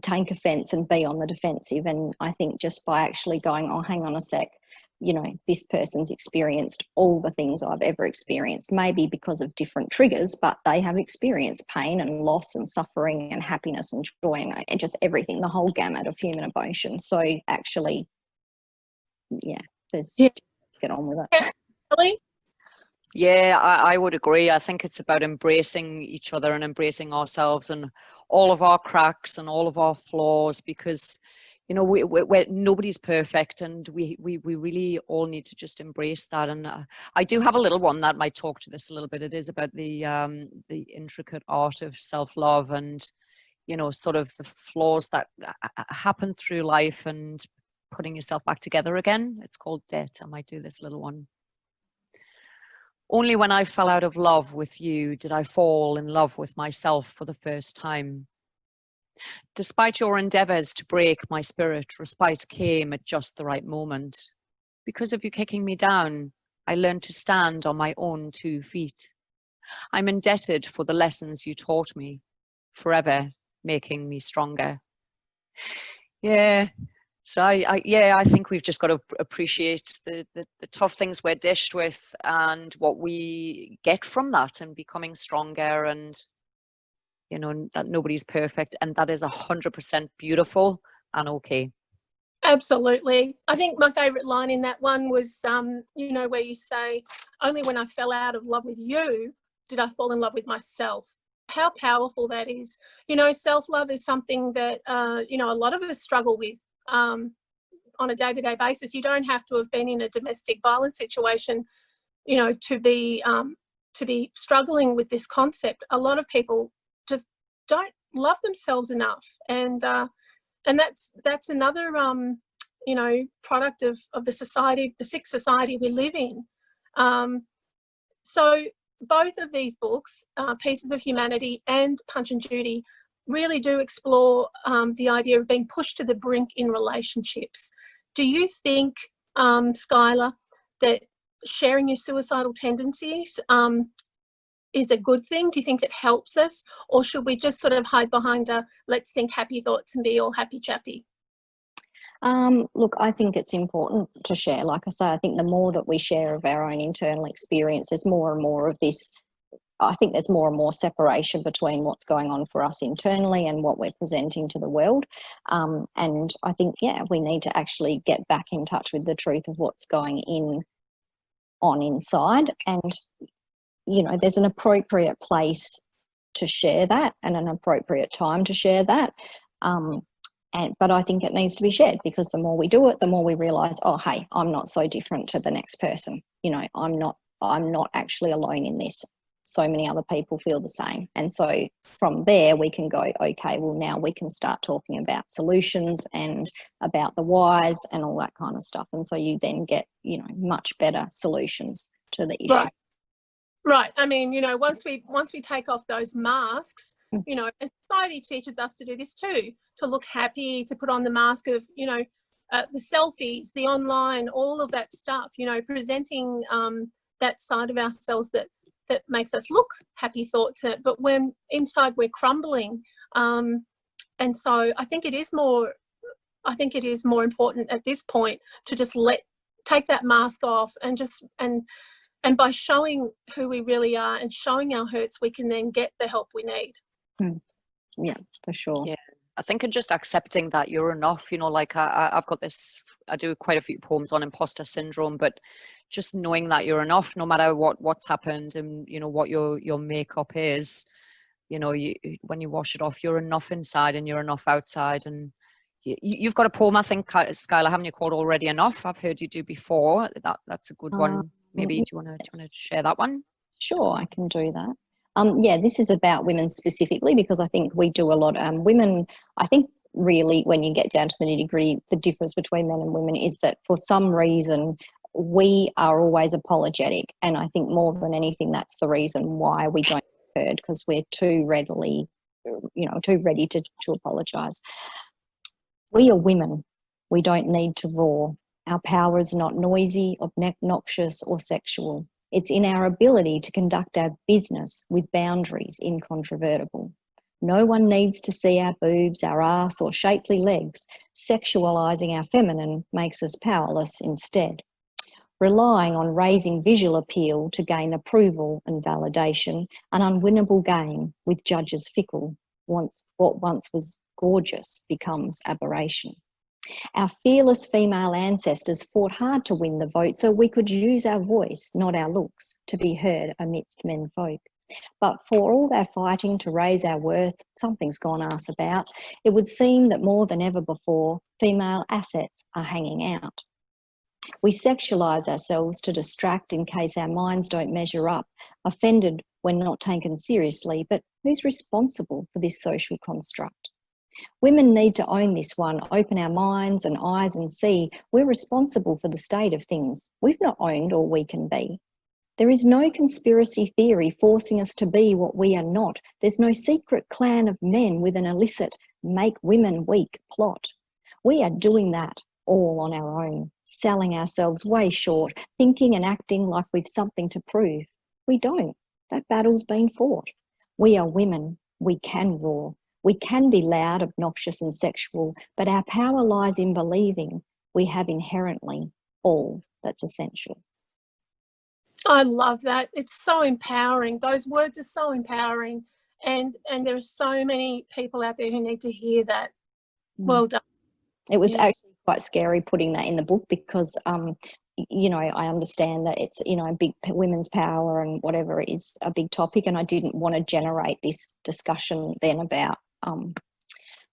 and be on the defensive. And I think just by actually going, oh, hang on a sec, you know, this person's experienced all the things I've ever experienced, maybe because of different triggers, but they have experienced pain and loss and suffering and happiness and joy and just everything, the whole gamut of human emotion. So actually, let's get on with it. Really? Yeah, I would agree. I think it's about embracing each other and embracing ourselves and all of our cracks and all of our flaws, because, you know, we're nobody's perfect, and we really all need to just embrace that. And I do have a little one that might talk to this a little bit. It is about the intricate art of self-love and, you know, sort of the flaws that happen through life and putting yourself back together again. It's called Debt. I might do this little one. Only when I fell out of love with you did I fall in love with myself for the first time. Despite your endeavors to break my spirit, respite came at just the right moment. Because of you kicking me down, I learned to stand on my own 2 feet. I'm indebted for the lessons you taught me, forever making me stronger. Yeah. So I think we've just got to appreciate the tough things we're dished with and what we get from that, and becoming stronger, and, you know, that nobody's perfect, and that is 100% beautiful and okay. Absolutely. I think my favourite line in that one was, you know, where you say, only when I fell out of love with you did I fall in love with myself. How powerful that is. You know, self-love is something that, you know, a lot of us struggle with on a day-to-day basis. You don't have to have been in a domestic violence situation, you know, to be struggling with this concept. A lot of people just don't love themselves enough, and that's another you know, product of the society, the sick society we live in. So both of these books, Pieces of Humanity and Punch and Judy, really do explore the idea of being pushed to the brink in relationships. Do you think, Skylar, that sharing your suicidal tendencies is a good thing? Do you think it helps us, or should we just sort of hide behind the let's think happy thoughts and be all happy chappy? Look, I think it's important to share. Like I say, I think the more that we share of our own internal experience, there's more and more of this. I think there's more and more separation between what's going on for us internally and what we're presenting to the world. And I think, we need to actually get back in touch with the truth of what's going on inside. And, you know, there's an appropriate place to share that and an appropriate time to share that. But I think it needs to be shared, because the more we do it, the more we realise, oh, hey, I'm not so different to the next person. You know, I'm not actually alone in this. So many other people feel the same. And so from there we can go, okay, well, now we can start talking about solutions and about the whys and all that kind of stuff. And so you then get, you know, much better solutions to the issue. Right. I mean, you know, once we take off those masks, you know, and society teaches us to do this too, to look happy, to put on the mask of, you know, the selfies, the online, all of that stuff, you know, presenting that side of ourselves that makes us look happy thoughts, but when inside we're crumbling. And so I think it is more important at this point to just take that mask off and just and by showing who we really are and showing our hurts, we can then get the help we need. Yeah, for sure. Yeah, I think just accepting that you're enough, you know, like I've got this, I do quite a few poems on imposter syndrome, but just knowing that you're enough no matter what's happened and, you know, what your makeup is, you know, when you wash it off, you're enough inside and you're enough outside. And you've got a poem, I think, Skylar, haven't you, called Already Enough? I've heard you do before. That's a good one. Maybe do you want to share that one? Sure, I can do that. This is about women specifically, because I think we do a lot. Women, I think really when you get down to the nitty-gritty, the difference between men and women is that for some reason we are always apologetic, and I think more than anything that's the reason why we don't get heard, because we're too readily, too ready to apologise. We are women. We don't need to roar. Our power is not noisy, obnoxious or sexual. It's in our ability to conduct our business with boundaries incontrovertible. No one needs to see our boobs, our ass or shapely legs. Sexualising our feminine makes us powerless instead. Relying on raising visual appeal to gain approval and validation, an unwinnable game with judges fickle. What once was gorgeous becomes aberration. Our fearless female ancestors fought hard to win the vote so we could use our voice, not our looks, to be heard amidst menfolk. But for all their fighting to raise our worth, something's gone arse about. It would seem that more than ever before, female assets are hanging out. We sexualise ourselves to distract in case our minds don't measure up, offended when not taken seriously, but who's responsible for this social construct? Women need to own this one, open our minds and eyes and see we're responsible for the state of things. We've not owned all we can be. There is no conspiracy theory forcing us to be what we are not. There's no secret clan of men with an illicit make women weak plot. We are doing that all on our own, selling ourselves way short, thinking and acting like we've something to prove. We don't. That battle's been fought. We are women. We can roar. We can be loud, obnoxious and sexual, but our power lies in believing we have inherently all that's essential. I love that. It's so empowering. Those words are so empowering. And there are so many people out there who need to hear that. Well done. It was actually quite scary putting that in the book because, I understand that it's, big women's power and whatever is a big topic. And I didn't want to generate this discussion then about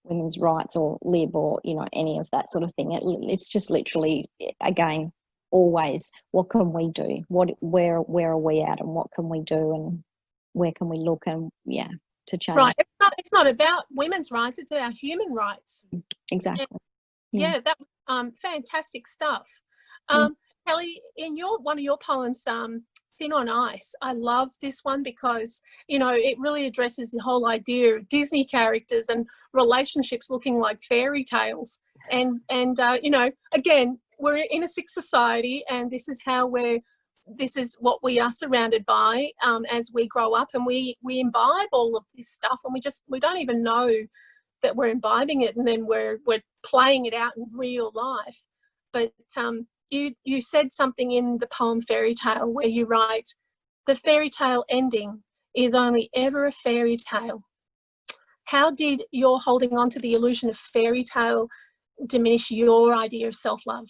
women's rights or lib or, any of that sort of thing. It's just literally, again, always, what can we do? Where are we at and what can we do and where can we look and, to change. Right. It's not about women's rights. It's our human rights. Exactly. And, that fantastic stuff. Kelly, in one of your poems, Thin on Ice, I love this one because, it really addresses the whole idea of Disney characters and relationships looking like fairy tales. And again, we're in a sick society and this is what we are surrounded by as we grow up, and we imbibe all of this stuff and we don't even know that we're imbibing it, and then we're playing it out in real life. But you said something in the poem Fairy Tale where you write, the fairy tale ending is only ever a fairy tale. How did your holding on to the illusion of fairy tale diminish your idea of self-love?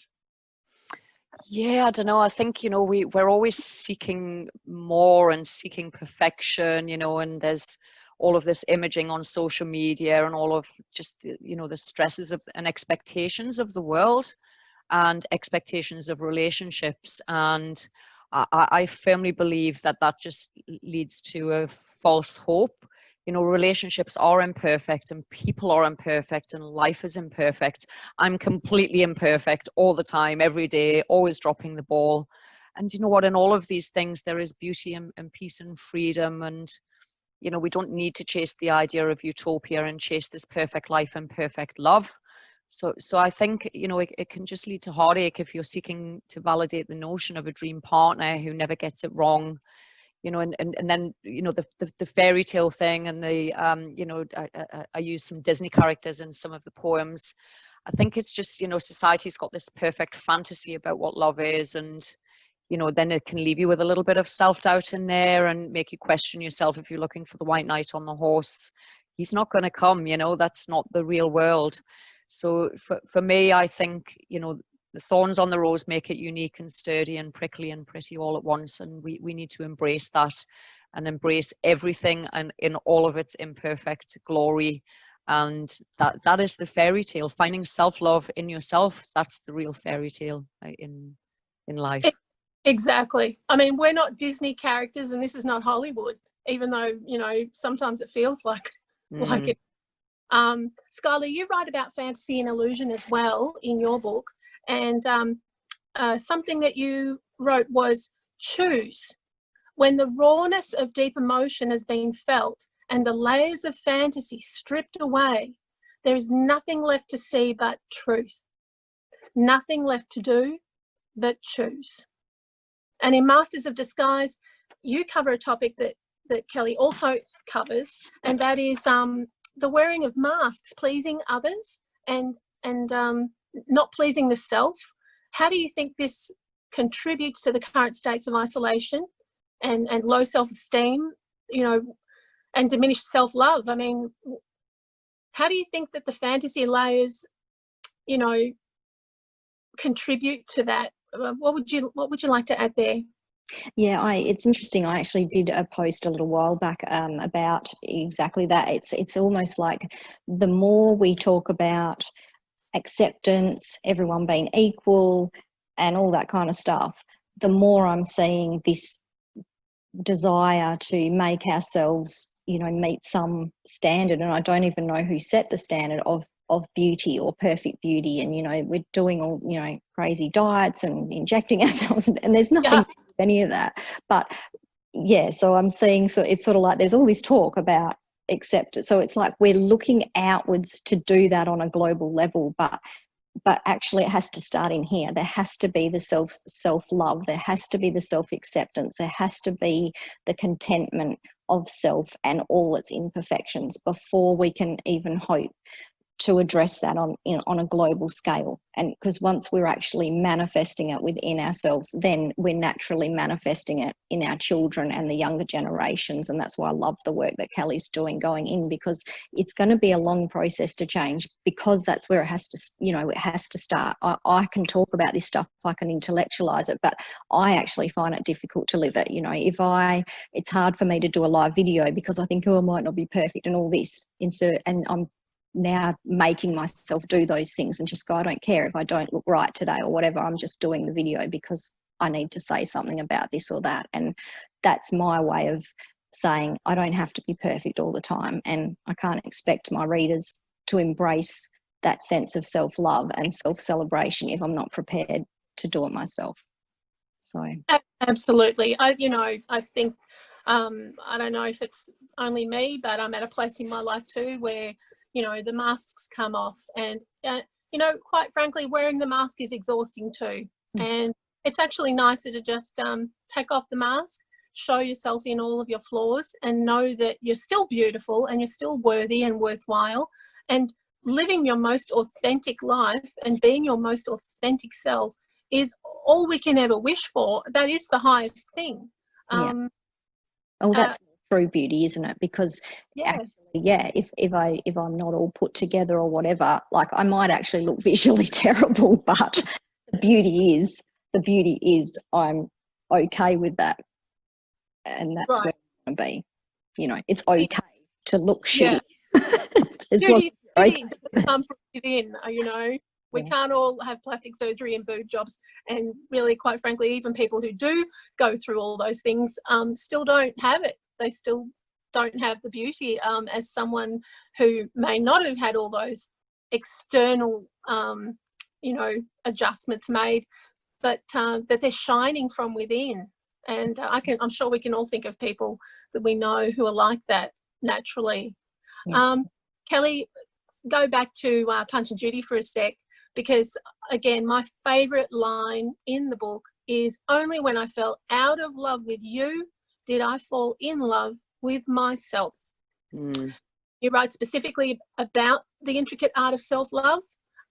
Yeah, I don't know. I think, we're always seeking more and seeking perfection, and there's all of this imaging on social media and all of just, the stresses of and expectations of the world and expectations of relationships. And I firmly believe that just leads to a false hope. Relationships are imperfect and people are imperfect and life is imperfect. I'm completely imperfect all the time, every day, always dropping the ball. And you know what? In all of these things, there is beauty and peace and freedom. And, we don't need to chase the idea of utopia and chase this perfect life and perfect love. So I think, it can just lead to heartache if you're seeking to validate the notion of a dream partner who never gets it wrong. And then, the fairy tale thing and I use some Disney characters in some of the poems. I think it's just, society's got this perfect fantasy about what love is. And, then it can leave you with a little bit of self-doubt in there and make you question yourself if you're looking for the white knight on the horse. He's not going to come, that's not the real world. So for me, I think, the thorns on the rose make it unique and sturdy and prickly and pretty all at once. And we need to embrace that and embrace everything and in all of its imperfect glory. And that is the fairy tale. Finding self-love in yourself, that's the real fairy tale in life. Exactly. I mean, we're not Disney characters and this is not Hollywood, even though, sometimes it feels like it. Skylar, you write about fantasy and illusion as well in your book. And something that you wrote was choose. When the rawness of deep emotion has been felt and the layers of fantasy stripped away, there is nothing left to see but truth. Nothing left to do but choose. And in Masters of Disguise, you cover a topic that Kelly also covers, and that is the wearing of masks, pleasing others and not pleasing the self. How do you think this contributes to the current states of isolation and low self-esteem, you know, and diminished self-love? I mean, how do you think that the fantasy layers, you know, contribute to that? What would you like to add there? Yeah, it's interesting. I actually did a post a little while back about exactly that. It's almost like the more we talk about acceptance, everyone being equal, and all that kind of stuff, the more I'm seeing this desire to make ourselves, you know, meet some standard. And I don't even know who set the standard of beauty or perfect beauty. And, you know, we're doing all, you know, crazy diets and injecting ourselves, and there's nothing wrong with any of that. But yeah, so I'm seeing, so it's sort of like there's all this talk about acceptance. So it's like we're looking outwards to do that on a global level, but actually it has to start in here. There has to be the self-love. There has to be the self-acceptance. There has to be the contentment of self and all its imperfections before we can even hope to address that on a global scale. And because once we're actually manifesting it within ourselves, then we're naturally manifesting it in our children and the younger generations. And that's why I love the work that Kelly's doing going in, because it's going to be a long process to change, because that's where it has to, you know, it has to start. I can talk about this stuff, I can intellectualize it, but I actually find it difficult to live it. You know, it's hard for me to do a live video because I think, oh, I might not be perfect and all this, and I'm now making myself do those things and just go, I don't care if I don't look right today or whatever, I'm just doing the video because I need to say something about this or that. And that's my way of saying I don't have to be perfect all the time, and I can't expect my readers to embrace that sense of self-love and self-celebration if I'm not prepared to do it myself. So absolutely. I think I don't know if it's only me, but I'm at a place in my life too where, you know, the masks come off, and you know, quite frankly, wearing the mask is exhausting too. And it's actually nicer to just take off the mask, show yourself in all of your flaws, and know that you're still beautiful and you're still worthy and worthwhile, and living your most authentic life and being your most authentic self is all we can ever wish for. That is the highest thing. Oh, that's true beauty, isn't it? Because actually, if I'm not all put together or whatever, like I might actually look visually terrible, but the beauty is I'm okay with that, and that's where I want to be. You know, it's okay to look shitty. Judy doesn't come from within. You know, we can't all have plastic surgery and boob jobs, and really, quite frankly, even people who do go through all those things still don't have it. They still don't have the beauty as someone who may not have had all those external, you know, adjustments made, but that they're shining from within. And I'm sure we can all think of people that we know who are like that naturally. Kelly, go back to Punch and Judy for a sec, because again, my favourite line in the book is, only when I fell out of love with you did I fall in love with myself. You write specifically about the intricate art of self-love.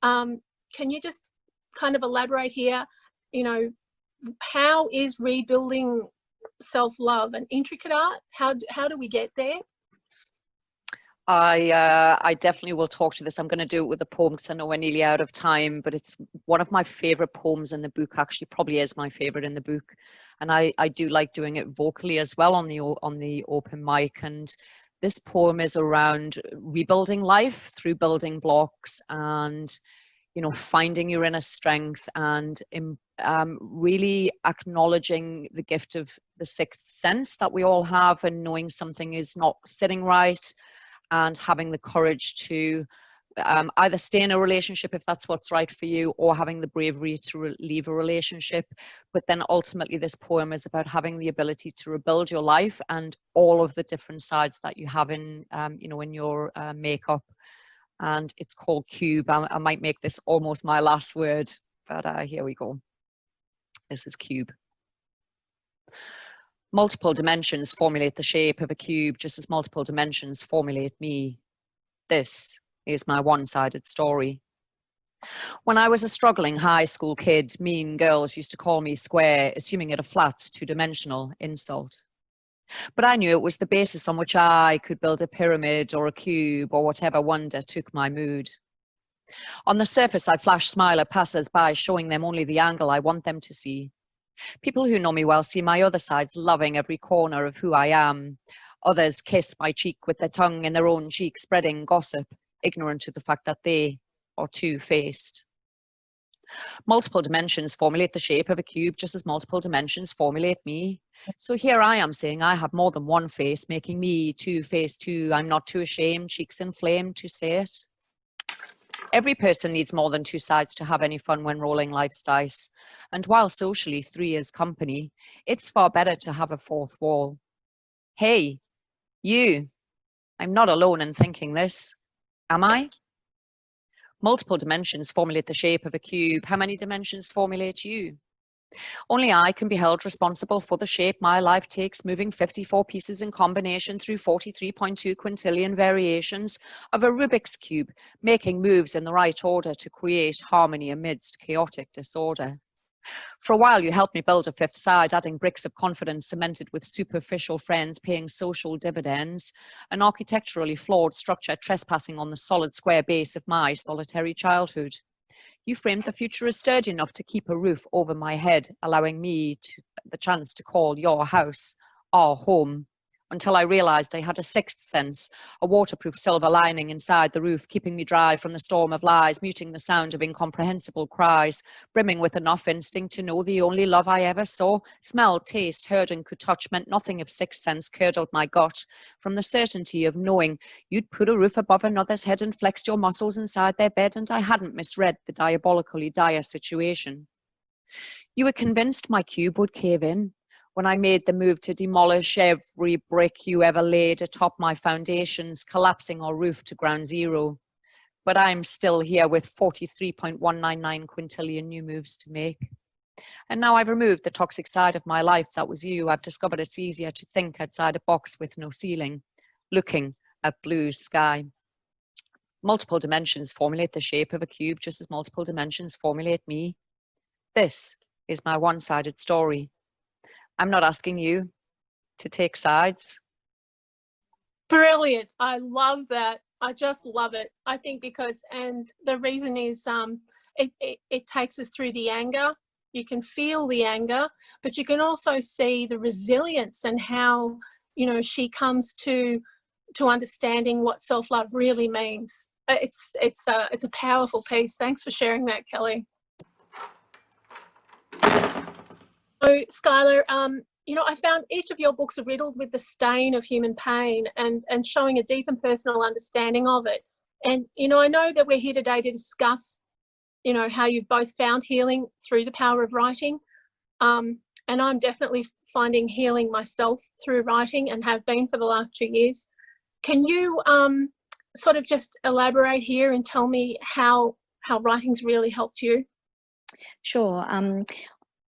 Can you just kind of elaborate here, you know, how is rebuilding self-love an intricate art? How do we get there? I definitely will talk to this. I'm going to do it with a poem because I know we're nearly out of time, but it's one of my favorite poems in the book. Actually, probably is my favorite in the book, and I do like doing it vocally as well on the open mic. And this poem is around rebuilding life through building blocks, and you know, finding your inner strength, and really acknowledging the gift of the sixth sense that we all have, and knowing something is not sitting right, and having the courage to either stay in a relationship if that's what's right for you, or having the bravery to leave a relationship. But then ultimately this poem is about having the ability to rebuild your life and all of the different sides that you have in, you know, in your makeup. And it's called Cube. I might make this almost my last word, but here we go. This is Cube. Multiple dimensions formulate the shape of a cube, just as multiple dimensions formulate me. This is my one-sided story. When I was a struggling high school kid, mean girls used to call me square, assuming it a flat, two-dimensional insult. But I knew it was the basis on which I could build a pyramid or a cube or whatever wonder took my mood. On the surface, I flash smile at passers-by, showing them only the angle I want them to see. People who know me well see my other sides, loving every corner of who I am. Others kiss my cheek with their tongue in their own cheek, spreading gossip, ignorant of the fact that they are two-faced. Multiple dimensions formulate the shape of a cube, just as multiple dimensions formulate me. So here I am saying I have more than one face, making me two-faced too. I'm not too ashamed, cheeks inflamed, to say it. Every person needs more than two sides to have any fun when rolling life's dice. And while socially 3 is company, it's far better to have a fourth wall. Hey, you, I'm not alone in thinking this, am I? Multiple dimensions formulate the shape of a cube. How many dimensions formulate you? Only I can be held responsible for the shape my life takes, moving 54 pieces in combination through 43.2 quintillion variations of a Rubik's Cube, making moves in the right order to create harmony amidst chaotic disorder. For a while, you helped me build a fifth side, adding bricks of confidence cemented with superficial friends, paying social dividends, an architecturally flawed structure trespassing on the solid square base of my solitary childhood. You framed the future as sturdy enough to keep a roof over my head, allowing me the chance to call your house our home, until I realized I had a sixth sense, a waterproof silver lining inside the roof, keeping me dry from the storm of lies, muting the sound of incomprehensible cries, brimming with enough instinct to know the only love I ever saw, smelled, tasted, heard, and could touch meant nothing if sixth sense curdled my gut, from the certainty of knowing you'd put a roof above another's head and flexed your muscles inside their bed, and I hadn't misread the diabolically dire situation. You were convinced my cube would cave in when I made the move to demolish every brick you ever laid atop my foundations, collapsing our roof to ground zero. But I'm still here with 43.199 quintillion new moves to make. And now I've removed the toxic side of my life that was you. I've discovered it's easier to think outside a box with no ceiling, looking at blue sky. Multiple dimensions formulate the shape of a cube, just as multiple dimensions formulate me. This is my one-sided story. I'm not asking you to take sides. Brilliant. I love that. I just love it. I think because, and the reason is it takes us through the anger. You can feel the anger, but you can also see the resilience and how, you know, she comes to understanding what self-love really means. It's a powerful piece. Thanks for sharing that, Kelly. So, Skylar, you know, I found each of your books are riddled with the stain of human pain and showing a deep and personal understanding of it. And, you know, I know that we're here today to discuss, you know, how you've both found healing through the power of writing. And I'm definitely finding healing myself through writing and have been for the last 2 years. Can you sort of just elaborate here and tell me how writing's really helped you? Sure.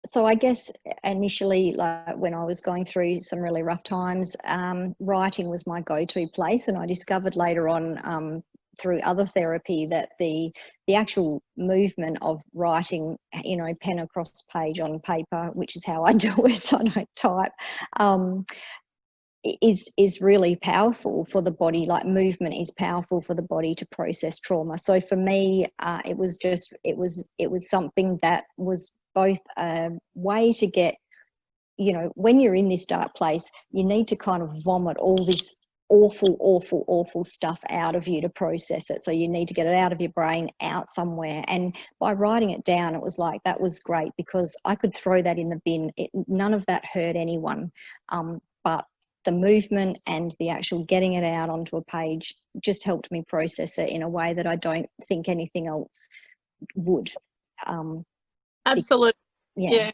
So I guess initially, like when I was going through some really rough times, writing was my go-to place, and I discovered later on through other therapy that the actual movement of writing, you know, pen across page on paper, which is how I do it, I don't type, is really powerful for the body. Like movement is powerful for the body to process trauma. So for me, it was something that was both a way to get, you know, when you're in this dark place, you need to kind of vomit all this awful stuff out of you to process it. So you need to get it out of your brain, out somewhere. And by writing it down, it was like, that was great because I could throw that in the bin. None of that hurt anyone. But the movement and the actual getting it out onto a page just helped me process it in a way that I don't think anything else would. Absolutely. Yeah.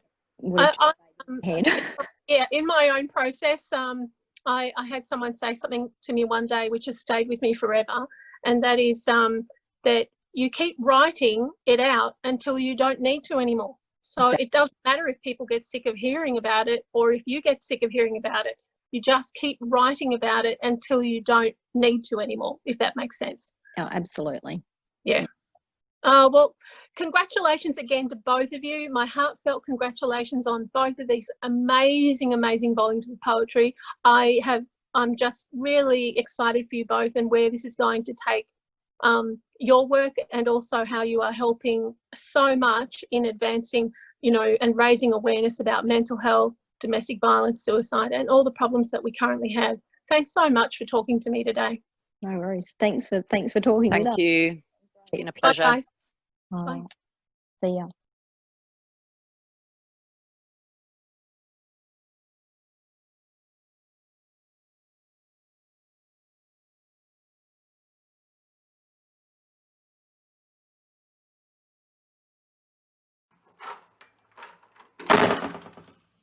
Yeah, in my own process, I had someone say something to me one day which has stayed with me forever, and that is that you keep writing it out until you don't need to anymore. So It doesn't matter if people get sick of hearing about it or if you get sick of hearing about it. You just keep writing about it until you don't need to anymore, if that makes sense. Oh, absolutely. Yeah. Well, congratulations again to both of you. My heartfelt congratulations on both of these amazing, amazing volumes of poetry. I'm just really excited for you both and where this is going to take your work, and also how you are helping so much in advancing, and raising awareness about mental health, domestic violence, suicide, and all the problems that we currently have. Thanks so much for talking to me today. No worries. Thanks for talking with us. Thank you. It's been a pleasure. Bye. Bye. See ya.